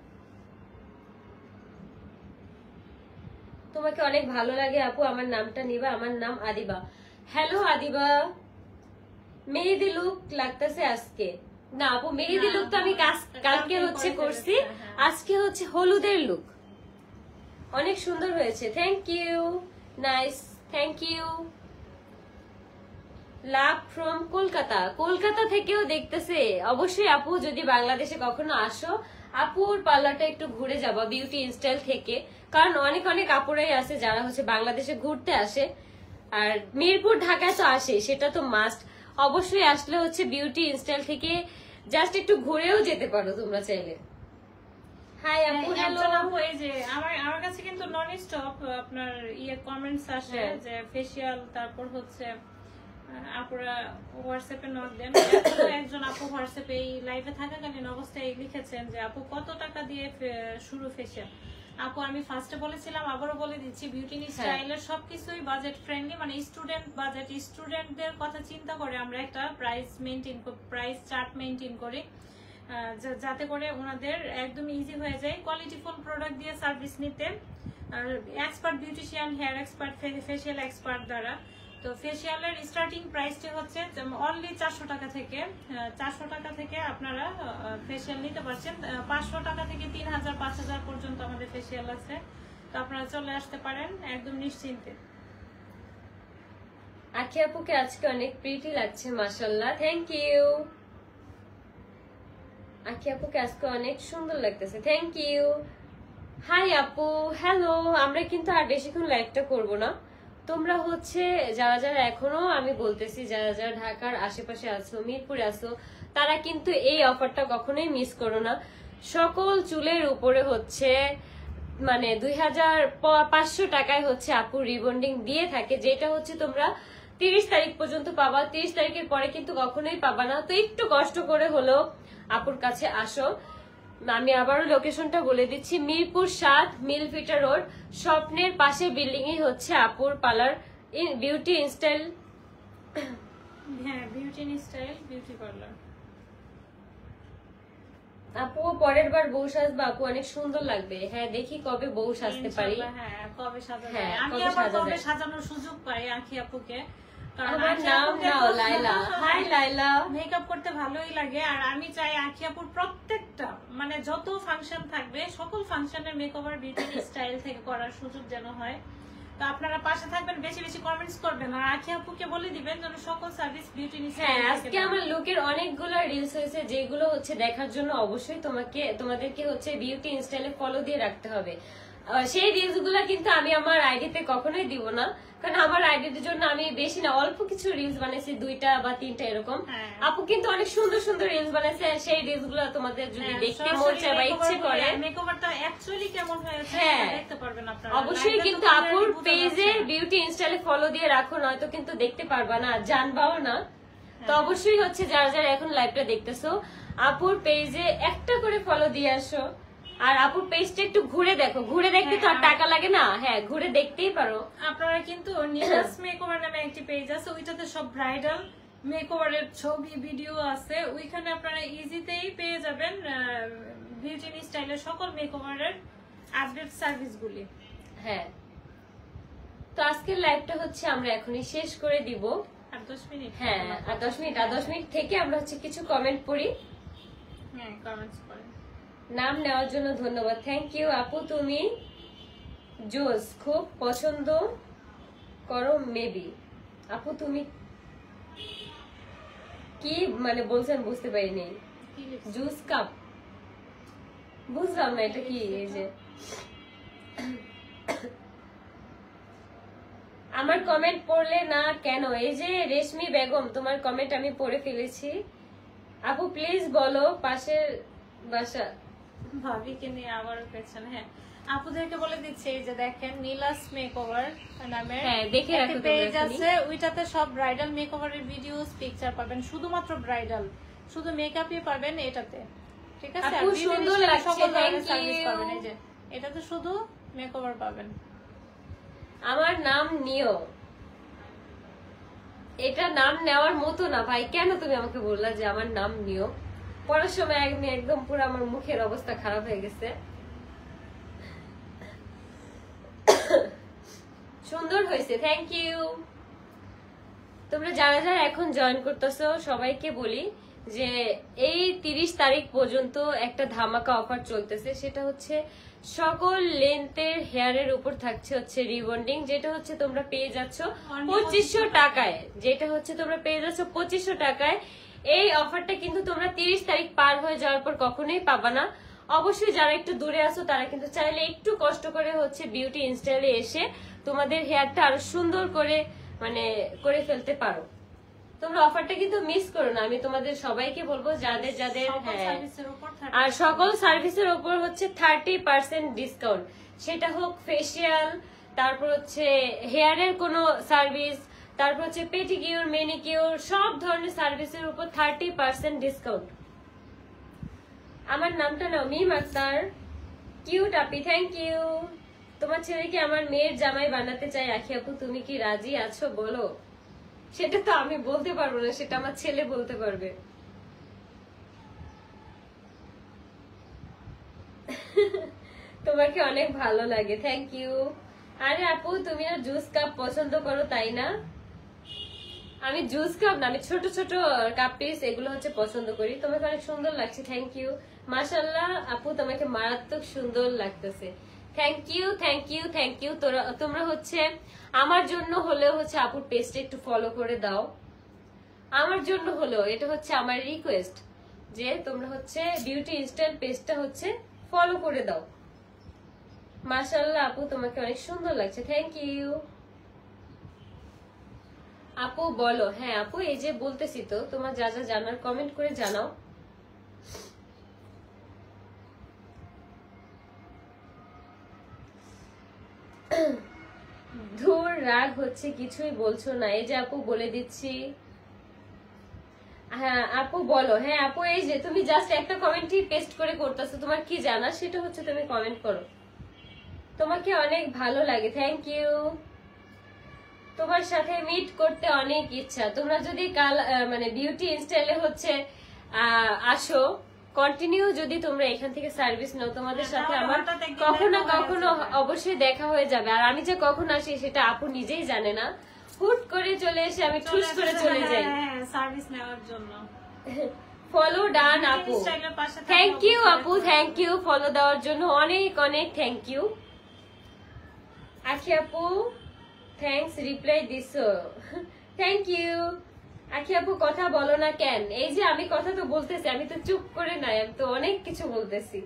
তোমাকে অনেক ভালো লাগে আপু, আমার নামটা নিবা। আমার নাম আদিবা। হ্যালো আদিবা। মেহেদি লুক লাগতেছে আজকে? না আপু, মেহেদি লুক তো আমি কালকে হচ্ছে করছি, আজকে হচ্ছে হলুদের লুক। অনেক সুন্দর হয়েছে, thank you. Nice, thank you. Love from Kolkata. Kolkata থেকেও দেখতেছে। অবশ্যই আপু যদি বাংলাদেশে কখনো আসো, আপুর পার্লারটা একটু ঘুরে যাবা বিউটি স্টাইল থেকে। কারণ অনেক অনেক আপুরাই আছে যারা হচ্ছে বাংলাদেশে ঘুরতে আসে, আর মিরপুর ঢাকায় তো আসে, সেটা তো মাস্ট। অবশ্যই আসলে হচ্ছে বিউটি স্টাইল থেকে জাস্ট একটু ঘুরেও যেতে পারো তোমরা চাইলে। হাই আপু, হ্যালো আপু। এই যে আমার কাছে কিন্তু নন স্টপ আপনার কমেন্টস আসে যে ফেসিয়াল, তারপর হচ্ছে আপুরা হোয়াটসঅ্যাপে নক দেন। একজন আপু হোয়াটসঅ্যাপে এই লাইভে থাকাকালীন অবস্থায় লিখেছেন যে আপু কত টাকা দিয়ে শুরু ফেসিয়াল। আপু আমি ফার্স্টে বলেছিলাম, আবারও বলে দিচ্ছি, বিউটি স্টাইলের সবকিছুই বাজেট ফ্রেন্ডলি, মানে স্টুডেন্ট বাজেট, স্টুডেন্টদের কথা চিন্তা করে আমরা একটা প্রাইস চার্ট মেনটেন করি, যাতে করে ওনাদের একদম ইজি হয়ে যায় কোয়ালিটিফুল প্রোডাক্ট দিয়ে সার্ভিস নিতে। আর expert beautician, hair expert, facial expert দ্বারা। তো ফেসিয়ালের স্টার্টিং প্রাইসটি হচ্ছে অনলি 400 টাকা থেকে। 400 টাকা থেকে আপনারা ফেসিয়াল নিতে পারছেন। 500 টাকা থেকে 3000 5000 পর্যন্ত আমাদের ফেসিয়াল আছে। তো আপনারা চলে আসতে পারেন একদম নিশ্চিন্তে। আখি আপুকে আজকে অনেক প্রিটি লাগছে, মাশাআল্লাহ, থ্যাংক ইউ। আখি আপুকে আজকে অনেক সুন্দর লাগতেছে, থ্যাংক ইউ। হাই আপু, হ্যালো। আমরা কিন্তু আর বেশিক্ষণ লাইভটা করব না। তোমরা হচ্ছে যারা যারা এখনো, আমি বলতেছি যারা যারা ঢাকার আশেপাশে আছো, মিরপুরে আছো, তারা কিন্তু এই অফারটা কখনোই মিস করো না। সকল চুলের উপরে হচ্ছে মানে 2500 টাকায় হচ্ছে আপু রিবন্ডিং দিয়ে থাকে, যেটা হচ্ছে তোমরা 30 তারিখ পর্যন্ত পাবা। 30 তারিখের পরে কিন্তু কখনোই পাবা না। তো একটু কষ্ট করে হলেও আপুর কাছে আসো। আমি আবারও লোকেশনটা বলে দিচ্ছি, মিরপুর 7 মিলফিটার রোড, স্বপ্নের পাশে বিল্ডিং এ হচ্ছে আপুর পার্লার বিউটি ইনস্টাইল। হ্যাঁ, বিউটি স্টাইল বিউটি পার্লার। আপু পরের বার বউ সাজবা আপু, অনেক সুন্দর লাগবে। হ্যাঁ, দেখি কবে বউ সাজতে পারি। হ্যাঁ, কবে সাজা যায়। হ্যাঁ, আমি কবে আবার সাজা কবে যায়। সাজানোর সুযোগ পাই আঁখি আপুকে। কারণ আমার আঁখি নাম আপুকে নাও তো লাইলা। হাই লাইলা। মেকআপ করতে ভালোই লাগে, আর আমি চাই আঁখি আপুর প্রত্যেকটা মানে যত ফাংশন থাকবে সকল ফাংশনের মেকওভার বিউটি স্টাইল থেকে করার সুযোগ যেন হয়। তো আপনারা পাশে থাকবেন, বেশি বেশি কমেন্টস করবেন, আর আঁখি আপুকে বলে দিবেন যেন সকল সার্ভিস বিউটি হ্যাঁ, স্টাইল। আজকে আমার লুকের অনেকগুলো রিলস হয়েছে, যেগুলো হচ্ছে দেখার জন্য অবশ্যই তোমাদেরকে হচ্ছে বিউটি ইনস্টাইলে ফলো দিয়ে রাখতে হবে। সেই রিলস গুলা কিন্তু আমি আমার আইডিতে কখনোই দিব না, কারণ আমার আইডির জন্য আমি বেশি না, অল্প কিছু রিলস বানাইছি, 2টা বা 3টা এরকম। আপু কিন্তু অনেক সুন্দর সুন্দর রিলস বানাইছে, সেই রিলস গুলো তোমাদের যদি দেখতে মন চায় বা ইচ্ছে করে, মেকওভারটা অ্যাকচুয়ালি কেমন হয়েছে হ্যাঁ, দেখতে পারবেন আপনারা। অবশ্যই কিন্তু আপুর পেজে বিউটি ইনস্টাইলে ফলো দিয়ে রাখো, নয়তো কিন্তু দেখতে পারবা না, জানবাও না। তো অবশ্যই হচ্ছে যারা যারা এখন লাইভটা দেখতেছো, আপুর পেজে একটা করে ফলো দিয়ে আসো। আর আপুর পেজটা একটু ঘুরে দেখো, ঘুরে দেখতে তো আর টাকা লাগে না। হ্যাঁ, ঘুরে দেখতেই পারো। আপনারা কিন্তু নীলাস মেকওভার নামে একটি পেজ আছে, ওইটাতে সব ব্রাইডাল মেকওভারের ছবি ভিডিও আছে। ওইখানে আপনারা ইজিতেই পেয়ে যাবেন বিউটি স্টাইলের সকল মেকওভারের আপডেট সার্ভিসগুলি। হ্যাঁ, তো আজকের লাইভটা হচ্ছে আমরা এখনই শেষ করে দিব। আর 10 মিনিট। হ্যাঁ, আর 10 মিনিট, আর 10 মিনিট থেকে আমরা হচ্ছে কিছু কমেন্ট পড়ি। হ্যাঁ, কমেন্টস করেন। নাম নেওয়ার জন্য ধন্যবাদ, থ্যাংক ইউ আপু। তুমি জোস খুব পছন্দ করো মেবি। আপু তুমি কি মানে বলছেন বুঝতে পারিনি। কি লিখছে? জুস কাপ বুঝলাম না, এটা কি? এই যে আমার কমেন্ট পড়লে না কেন? এই যে রেশমি বেগম, তোমার কমেন্ট আমি পড়ে ফেলেছি। আপু প্লিজ বলো পাশের বাসা। ভাবিকে নিয়ে আবারও পেয়েছেন। হ্যাঁ, আপুদেরকে বলে দিচ্ছি, এই যে দেখেন নীলাস মেকওভার নামে হ্যাঁ, দেখে রাখো তোমরা পেজ এখনই। আছে, ওইটাতে সব ব্রাইডাল মেকওভারের ভিডিওস পিকচার পাবেন, শুধুমাত্র ব্রাইডাল, শুধু মেকআপই পাবেন এটাতে। ঠিক আছে, আপু, আর beauty সুন্দর style লাগছে, সকল ধরনের thank সার্ভিস you। পাবেন। এই যে এটাতে শুধু মেকওভার পাবেন। আমার নাম নিও। এটা নাম নেওয়ার মতো না ভাই, কেন তুমি আমাকে বললা যে আমার নাম নিও? পড়ার সময় আমি একদম পুরো আমার মুখের অবস্থা খারাপ হয়ে গেছে। সুন্দর হয়েছে, থ্যাংক ইউ। তোমরা যারা যারা এখন জয়েন করতেছো সবাইকে বলি যে এই 30 তারিখ পর্যন্ত একটা ধামাকা অফার চলতেছে, সেটা হচ্ছে সকল লেন্থের হেয়ারের উপর থাকছে হচ্ছে রিবন্ডিং, যেটা হচ্ছে তোমরা পেয়ে যাচ্ছ 2500 টাকায়। যেটা হচ্ছে তোমরা পেয়ে যাচ্ছ 2500 টাকায়। এই অফারটা কিন্তু তোমরা 30 তারিখ পার হয়ে যাওয়ার পর কখনোই পাবা না। অবশ্যই যারা একটু দূরে আছো তারা কিন্তু চাইলে একটু কষ্ট করে হচ্ছে বিউটি ইনস্টাইলে এসে তোমাদের হেয়ারটা আরো সুন্দর করে মানে করে ফেলতে পারো। তোমরা অফারটা কিন্তু মিস করো না, আমি তোমাদের সবাইকে বলবো যাদের যাদের। সকল হ্যাঁ, সার্ভিসের উপর আর সকল সার্ভিসের উপর হচ্ছে 30% ডিসকাউন্ট, সেটা হোক ফেসিয়াল, তারপর হচ্ছে হেয়ারের কোনো সার্ভিস, তারপর হচ্ছে পেডিকিউর ম্যানিকিউর, সব ধরনের সার্ভিসের উপর 30% ডিসকাউন্ট। আমার নামটা নাও, মিম Akter. Cute Api, thank you. তোমার ছেলেকে আমার মেয়ের জামাই বানাতে চাই আখি আপু, তুমি কি রাজি আছো বলো? সেটা তো আমি বলতে পারবো না, সেটা আমার ছেলে বলতে পারবে। তোমাকে অনেক ভালো লাগে, থ্যাংক ইউ। আরে আপু তুমি না জুস কাপ পছন্দ করো তাই না? আমি জুস কাপ না, আমি ছোট ছোট কাপ পিস এগুলো হচ্ছে পছন্দ করি। তোমাকে অনেক সুন্দর লাগছে, থ্যাংক ইউ। মাশাআল্লাহ আপু, তোমাকে মারাত্মক সুন্দর লাগতেছে, thank you thank you thank you. তোমরা হচ্ছে আমার জন্য হলেও হচ্ছে আপুর পেজটা একটু ফলো করে দাও, আমার জন্য হলেও, এটা হচ্ছে আমার রিকোয়েস্ট যে তোমরা হচ্ছে বিউটি ইনস্টাইল পেজটা হচ্ছে ফলো করে দাও। মাশাআল্লাহ আপু, তোমাকে অনেক সুন্দর লাগছে, থ্যাংক ইউ। আপু বলো। হ্যাঁ আপু, এই যে বলতেছি তো, তোমার যা যা জানার কমেন্ট করে জানাও। ধুর, রাগ হচ্ছে, কিছুই বলছো না। এই যে আপু বলে দিচ্ছি। হ্যাঁ আপু বলো। হ্যাঁ আপু, এই যে তুমি জাস্ট একটা কমেন্টই পেস্ট করে করতেছো, তোমার কি জানা সেটা হচ্ছে তুমি কমেন্ট করো। তোমাকে অনেক ভালো লাগে, থ্যাংক ইউ। তোমার সাথে মিট করতে অনেক ইচ্ছা। তোমরা যদি কাল মানে বিউটি ইনস্টাইলে হচ্ছে আসো, কন্টিনিউ যদি তোমরা এখান থেকে সার্ভিস নাও, তোমাদের সাথে আমার কখনো কখনো অবশ্যই দেখা হয়ে যাবে। আর আমি যে কখন আসি সেটা আপু নিজেই জানে না, হুট করে চলে এসে আমি ঠুস করে চলে যাই সার্ভিস নেওয়ার জন্য। ফলো ডান আপু, থ্যাংক ইউ আপু, থ্যাংক ইউ ফলো দেওয়ার জন্য, অনেক অনেক থ্যাংক ইউ। আখি আপু থ্যাংকস, রিপ্লাই দিছো, থ্যাংক ইউ। আখি আপু কথা বলো না কেন? এই যে আমি কথা তো বলতেছি, আমি তো চুপ করে নাই, আমি তো অনেক কিছু বলতেছি।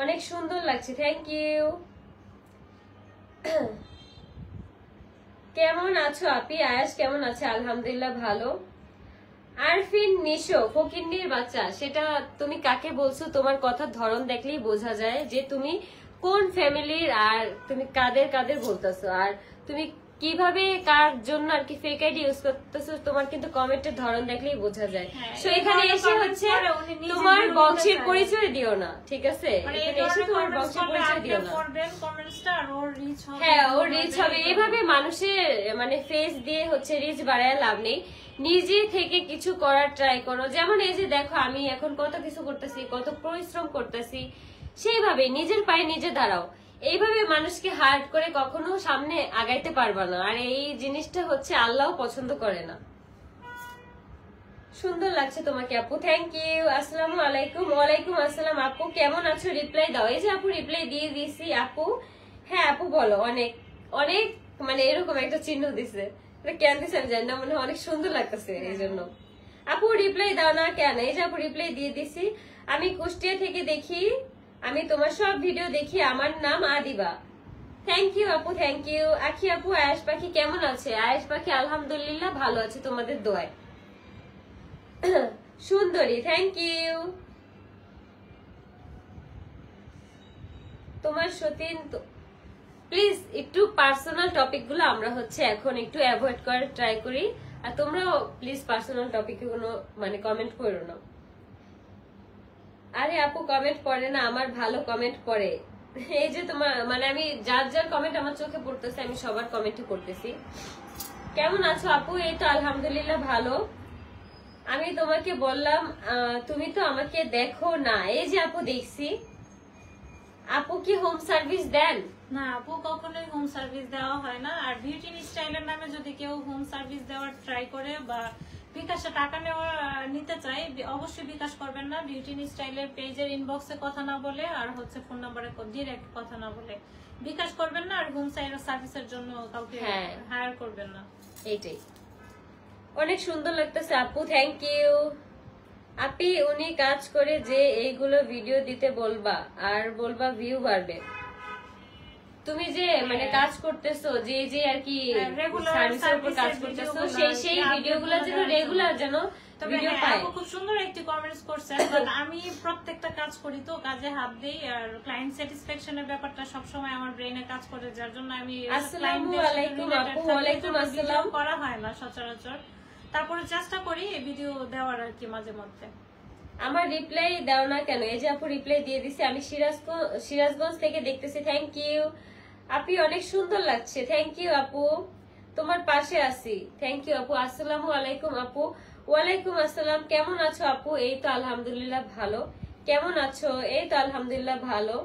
অনেক সুন্দর লাগছে, থ্যাংক ইউ। কেমন আছো আপি? আয়াস কেমন আছে? আলহামদুলিল্লাহ ভালো। আরফিন নিশো, ফকিন্নির বাচ্চা, সেটা তুমি কাকে বলছো? তোমার কথার ধরন দেখলেই বোঝা যায় যে তুমি কোন ফ্যামিলির আর তুমি কাদের কাদের বলতেছো, আর তুমি কিভাবে কার জন্য আর কি ফেক আইডি ইউজ করতেছো, তোমার কিন্তু কমেন্টের ধরন দেখলেই বোঝা যায়। সো এখানে এসে হচ্ছে তোমার বংশের পরিচয় দিও না, ঠিক আছে? এখানে এসে তোমার বংশের পরিচয় দিও না। হ্যাঁ, ওর রিচ হবে। এইভাবে মানুষের মানে ফেস দিয়ে হচ্ছে রিচ বাড়ায় লাভ নেই। নিজে থেকে কিছু করার ট্রাই করো। যেমন এই যে দেখো, আমি এখন কত কিছু করতেছি, কত পরিশ্রম করতেছি, সেইভাবে নিজের পায়ে নিজে দাঁড়াও। এইভাবে মানুষকে হার্ট করে কখনো সামনে আগাইতে পারবা না, আর এই জিনিসটা হচ্ছে আল্লাহও পছন্দ করে না। সুন্দর লাগছে তোমাকে আপু, থ্যাংক ইউ। আসসালামু আলাইকুম। ওয়ালাইকুম আসসালাম। আপু কেমন আছো? রিপ্লাই দাও। এই যে আপু রিপ্লাই দিয়ে দিয়েছি আপু। হ্যাঁ আপু বলো। অনেক অনেক মানে এরকম একটা চিহ্ন দিছে, কেন দিছে আমি জানি না, মনে হয় অনেক সুন্দর লাগতেছে এই জন্য। আপু রিপ্লাই দাও না কেন? এই যে আপু রিপ্লাই দিয়ে দিছি। আমি কুষ্টিয়া থেকে দেখি, আমি তোমার সব ভিডিও দেখি। আমার নাম আদিবা। থ্যাংক ইউ আপু, থ্যাংক ইউ। আখি আপু, আয়েশ পাখি কেমন আছে? আয়েশ পাখি আলহামদুলিল্লাহ ভালো আছে তোমাদের দোয়ায়। সুন্দরী, থ্যাংক ইউ। তোমার সতীন, প্লিজ একটু পার্সোনাল টপিক গুলো আমরা হচ্ছে এখন একটু অ্যাভয়েড করার ট্রাই করি, আর তোমরাও প্লিজ পার্সোনাল টপিকে কোনো মানে কমেন্ট করো না। আরে আপু কমেন্ট পড়ে না, আমার ভালো কমেন্ট পড়ে। এই যে তোমার মানে আমি যার যার কমেন্ট আমার চোখে পড়তেছে, আমি সবার কমেন্টই করতেছি। কেমন আছো আপু? এই তো আলহামদুলিল্লাহ ভালো। আমি তোমাকে বললাম তুমি তো আমাকে দেখো না। এই যে আপু দেখছি। আপু কি হোম সার্ভিস দেন? না আপু, কখনোই হোম সার্ভিস দেওয়া হয় না। আর বিউটি স্টাইলের নামে যদি কেউ হোম সার্ভিস দেওয়ার ট্রাই করে বা বিকাশে টাকা নিতে চাই, অবশ্যই বিকাশ করবেন না। বিউটি স্টাইলের পেজের ইনবক্সে কথা না বলে, আর হচ্ছে ফোন নাম্বারে ডিরেক্ট কথা না বলে বিকাশ করবেন না। আর হোম সার্ভিসের জন্য কাউকে হায়ার করবেন না। এইটাই। অনেক সুন্দর লাগতেছে আপু, থ্যাংক ইউ। আপি উনি কাজ করে যে এইগুলো ভিডিও দিতে বলবা, আর বলবা ভিউ বাড়বে। তুমি যে মানে কাজ করতেছো, যে যে আর কি সার্ভিসের উপর কাজ করতেছো, সেই ভিডিওগুলো যেন রেগুলার যেন ভিডিও পায়। খুব সুন্দর একটি কমেন্টস করছেন। আমি প্রত্যেকটা কাজ করি তো, কাজে হাত দেই, আর ক্লায়েন্ট স্যাটিসফ্যাকশনের ব্যাপারটা সবসময় আমার ব্রেনে কাজ করে, যার জন্য আমি আসসালামু আলাইকুম আপু। ওয়ালাইকুম আসসালাম। করা হয় না সচরাচর, তারপরে চেষ্টা করি এই ভিডিও দেওয়ার আর কি মাঝে মধ্যে। আমার রিপ্লাই দাও না কেন? এই যে আপু রিপ্লাই দিয়ে দিছে। আমি সিরাজগঞ্জ থেকে দেখতেছি, থ্যাংক ইউ। আপনি অনেক সুন্দর লাগছে, থ্যাংক ইউ আপু। তোমার পাশে আছি, থ্যাংক ইউ আপু। আসসালামু আলাইকুম আপু। ওয়ালাইকুম আসসালাম। কেমন আছো আপু? এই তো আলহামদুলিল্লাহ ভালো। কেমন আছো? এই তো আলহামদুলিল্লাহ ভালো।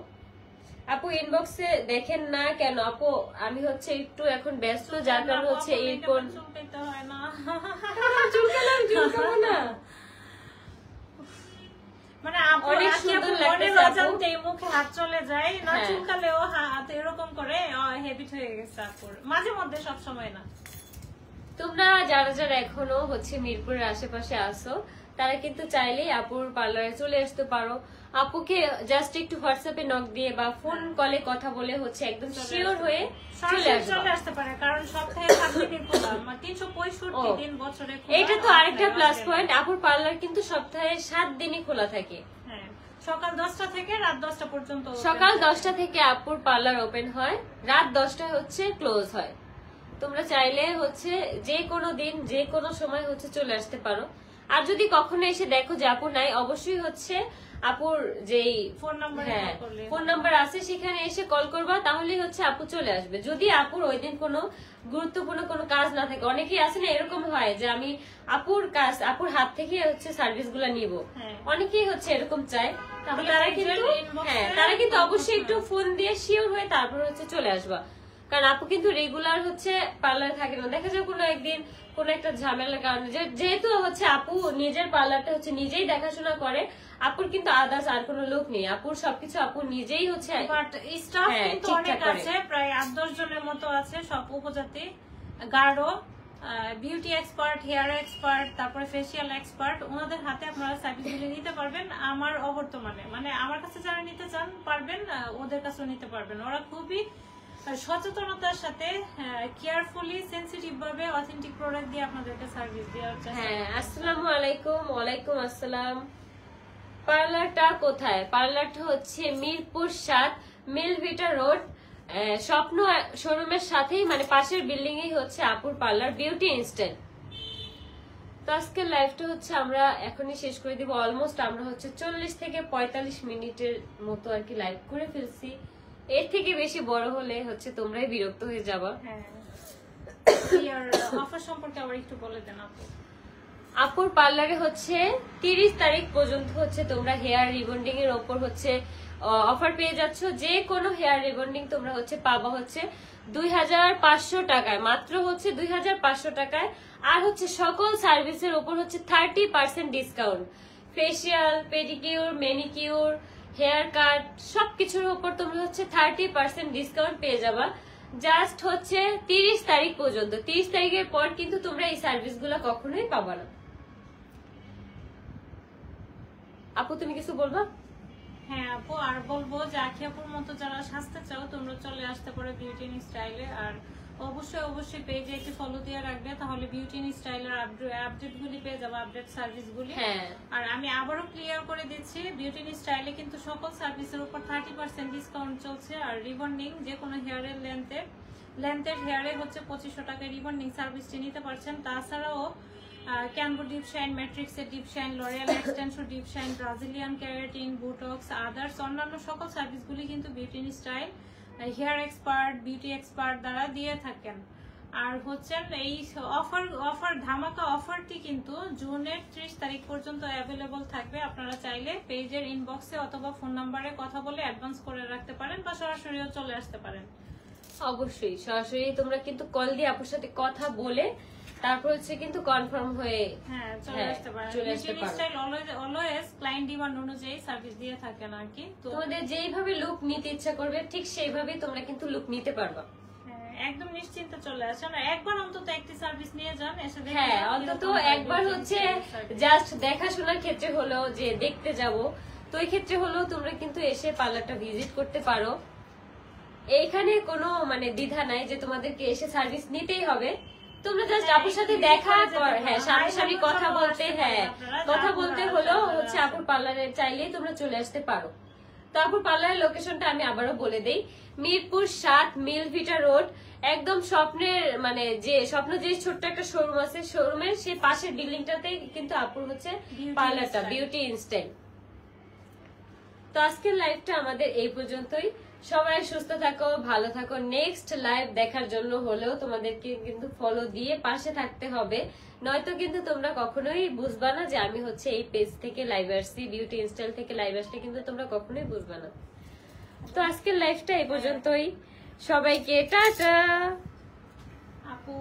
আপু ইনবক্সে দেখেন না কেন? আপু আমি হচ্ছে একটু এখন ব্যস্ত, যার কারণে হচ্ছে এরপর চুলকাইতে হয় না। চুলকাবো না মানে অনেক সুন্দর লাগছে, মুখে হাত চলে যায় না, চুলকালেও হাত এরকম করে হ্যাবিট হয়ে গেছে আপুর, মাঝে মধ্যে, সব সময় না। তোমরা যারা যারা এখনো হচ্ছে মিরপুরের আশেপাশে আসো, তারা কিন্তু চাইলেই আপুর পার্লারে চলে আসতে পারো। আপুকে জাস্ট একটু হোয়াটসঅ্যাপে নক দিয়ে বা ফোন কলে কথা বলে হচ্ছে একদম শিওর হয়ে চলে আসতে পারে, কারণ সপ্তাহে 7 দিনই খোলা, 365 দিন বছরে খোলা। এটা তো আরেকটা প্লাস পয়েন্ট, আপুর পার্লার কিন্তু সপ্তাহে 7 দিনই খোলা থাকে। সকাল 10টা থেকে রাত 10টা পর্যন্ত, সকাল 10টা থেকে আপুর পার্লার ওপেন হয়, রাত 10টা হচ্ছে ক্লোজ হয়। তোমরা চাইলে হচ্ছে যে কোনো দিন যে কোনো সময় হচ্ছে চলে আসতে পারো। আর যদি কখনো এসে দেখো যে আপু নাই, অবশ্যই হচ্ছে আপুর যেই ফোন নাম্বার আছে সেখানে এসে কল করবা, তাহলেই হচ্ছে আপু চলে আসবে। যদি আপুর ওই দিন কোনো গুরুত্বপূর্ণ কোনো কাজ না থাকে, অনেকেই আছে না এরকম হয় যে আমি আপুর হাত থেকে হচ্ছে সার্ভিস গুলা নিবো, অনেকেই হচ্ছে এরকম চায়, তাহলে তারা কিন্তু অবশ্যই একটু ফোন দিয়ে শিওর হয়ে তারপর হচ্ছে চলে আসবা। কারণ আপু কিন্তু রেগুলার হচ্ছে পার্লারে থাকে না, দেখা যায় কোনো একদিন কোনো একটা ঝামেলার কারণে, যেহেতু হচ্ছে আপু নিজের পার্লারটা হচ্ছে নিজেই দেখাশোনা করে, আপুর কিন্তু আদার্স আর কোনো লোক নেই, আপুর সবকিছু আপু নিজেই হচ্ছে। স্টাফ কিন্তু অনেক আছে, প্রায় 8-10 জনের মতো আছে, সব উপজাতি, গাঢ়, বিউটি এক্সপার্ট, হেয়ার এক্সপার্ট, তারপরে ফেসিয়াল এক্সপার্ট। ওনাদের হাতে আপনারা সার্ভিসগুলি নিতে পারবেন। আমার অবর্তমানে মানে আমার কাছে যারা নিতে চান পারবেন, ওদের কাছেও নিতে পারবেন। ওরা খুবই সচেতনতার সাথে কেয়ারফুলি সেনসিটিভ ভাবে অথেন্টিক প্রোডাক্ট দিয়ে আপনাদেরকে সার্ভিস দেওয়ার চেষ্টা। আসসালামু আলাইকুম। ওয়ালাইকুম আসসালাম। পার্লারটা কোথায়? পার্লারটা হচ্ছে মিরপুর 7 মিলভিটা রোড, স্বপ্ন শোরুমের সাথেই মানে পাশের বিল্ডিং এই হচ্ছে আপুর পার্লার বিউটি ইনস্ট্যান্ট। তো আজকের লাইভটা হচ্ছে আমরা এখনই শেষ করে দিব। অলমোস্ট আমরা হচ্ছে 40 থেকে 45 মিনিটের মতো আর কি লাইভ করে ফেলছি। এর থেকে বেশি বড় হলে হচ্ছে তোমরাই বিরক্ত হয়ে যাবা। অফার সম্পর্কে আবার একটু বলে দেন আপু। আপুর পার্লারে হচ্ছে 30 তারিখ পর্যন্ত হচ্ছে তোমরা হেয়ার রিবন্ডিং এর ওপর হচ্ছে অফার পেয়ে যাচ্ছ। যে কোনো হেয়ার রিবন্ডিং তোমরা হচ্ছে পাবা হচ্ছে 2500 টাকায়, মাত্র হচ্ছে 2500 টাকায়। আর হচ্ছে সকল সার্ভিসের ওপর হচ্ছে 30% discount. Facial, pedicure, manicure, hair cut সবকিছুর উপর তোমরা হচ্ছে 30% ডিসকাউন্ট পেয়ে যাবা। জাস্ট হচ্ছে 30 তারিখ পর্যন্ত। 30 তারিখের পর কিন্তু তোমরা এই সার্ভিসগুলো কখনোই পাবা না। আপু তুমি কিছু বলবা? হ্যাঁ আপু, আর বলবো যে আখি আপুর মতো যারা সাজতে চাও তোমরা চলে আসতে পারো বিউটি ইন স্টাইলে। আর অবশ্যই পেজে একটি ফলো দিয়ে রাখবে, তাহলে বিউটি ইন স্টাইলের আপডেট গুলি পেয়ে যাবে, আপডেট সার্ভিস গুলি। আর আমি আবারও ক্লিয়ার করে দিচ্ছি, বিউটি ইন স্টাইলে কিন্তু সকল সার্ভিসের উপর 30% ডিসকাউন্ট চলছে। আর রিবন্ডিং যে কোনো হেয়ারের লেন্থের হেয়ারে হচ্ছে 2500 টাকায় রিবন্ডিং সার্ভিসটি নিতে পারছেন। তাছাড়াও ক্যানভো ডিপ শাইন, ম্যাট্রিক্সের deep shine, L'Oreal extension deep shine, Brazilian keratin, botox, others অন্যান্য সকল সার্ভিসগুলি কিন্তু beauty in style hair expert, beauty expert দ্বারা দিয়ে থাকেন। আর হচ্ছেন এই অফার ধামাকা অফারটি কিন্তু জুনের 30 তারিখ পর্যন্ত অ্যাভেলেবল থাকবে। আপনারা চাইলে পেজের ইনবক্সে অথবা ফোন নাম্বারে কথা বলে অ্যাডভান্স করে রাখতে পারেন বা সরাসরিও চলে আসতে পারেন। অবশ্যই সরাসরি তোমরা কিন্তু কল দিয়ে আপুর সাথে কথা বলে তারপর হচ্ছে কিন্তু কনফার্ম হয়ে চলে আসতে পারেন। অলওয়েজ ক্লায়েন্ট ডিমান্ড অনুযায়ী সার্ভিস দিয়ে থাকেন আর কি। তো তোমাদের যেইভাবে লুক নিতে ইচ্ছা করবে ঠিক সেইভাবেই তোমরা কিন্তু লুক নিতে পারবা। একদম নিশ্চিন্তে চলে আসেন। একবার অন্তত একটি সার্ভিস নিয়ে যান, এসে দেখে অন্তত একবার হচ্ছে জাস্ট দেখাশোনার ক্ষেত্রে হলো যে দেখতে যাব, তো এই ক্ষেত্রে হলো তোমরা কিন্তু এসে পার্লারটা ভিজিট করতে পারো। এইখানে কোনো মানে দ্বিধা নাই যে তোমাদেরকে এসে সার্ভিস নিতেই হবে। তোমরা জাস্ট আপুর সাথে দেখা সামনাসামনি কথা বলতে হলো হচ্ছে আপুর পার্লারে চাইলেই তোমরা চলে আসতে পারো। তো আপুর পার্লারের লোকেশনটা আমি আবারও বলে দেই, মিরপুর 7 মিলভিটা রোড, একদম স্বপ্নের মানে স্বপ্ন যে ছোট্ট একটা শোরুম আছে, শোরুমের সে পাশের বিল্ডিংটাতে কিন্তু আপুর হচ্ছে পার্লারটা বিউটি ইনস্ট্যান্ট। তো আজকের লাইভটা আমাদের এই পর্যন্তই। সবাই সুস্থ থাকো, ভালো থাকো। নেক্সট লাইভ দেখার জন্য হলেও তোমাদেরকে কিন্তু ফলো দিয়ে পাশে থাকতে হবে, নয়তো কিন্তু তোমরা কখনোই বুঝবা না যে আমি হচ্ছে এই পেজ থেকে লাইভ আসছি, বিউটি ইনস্টাইল থেকে লাইভ আসলে কিন্তু তোমরা কখনোই বুঝবা না। তো আজকের লাইভটা এই পর্যন্তই। সবাইকে টাটা। আপু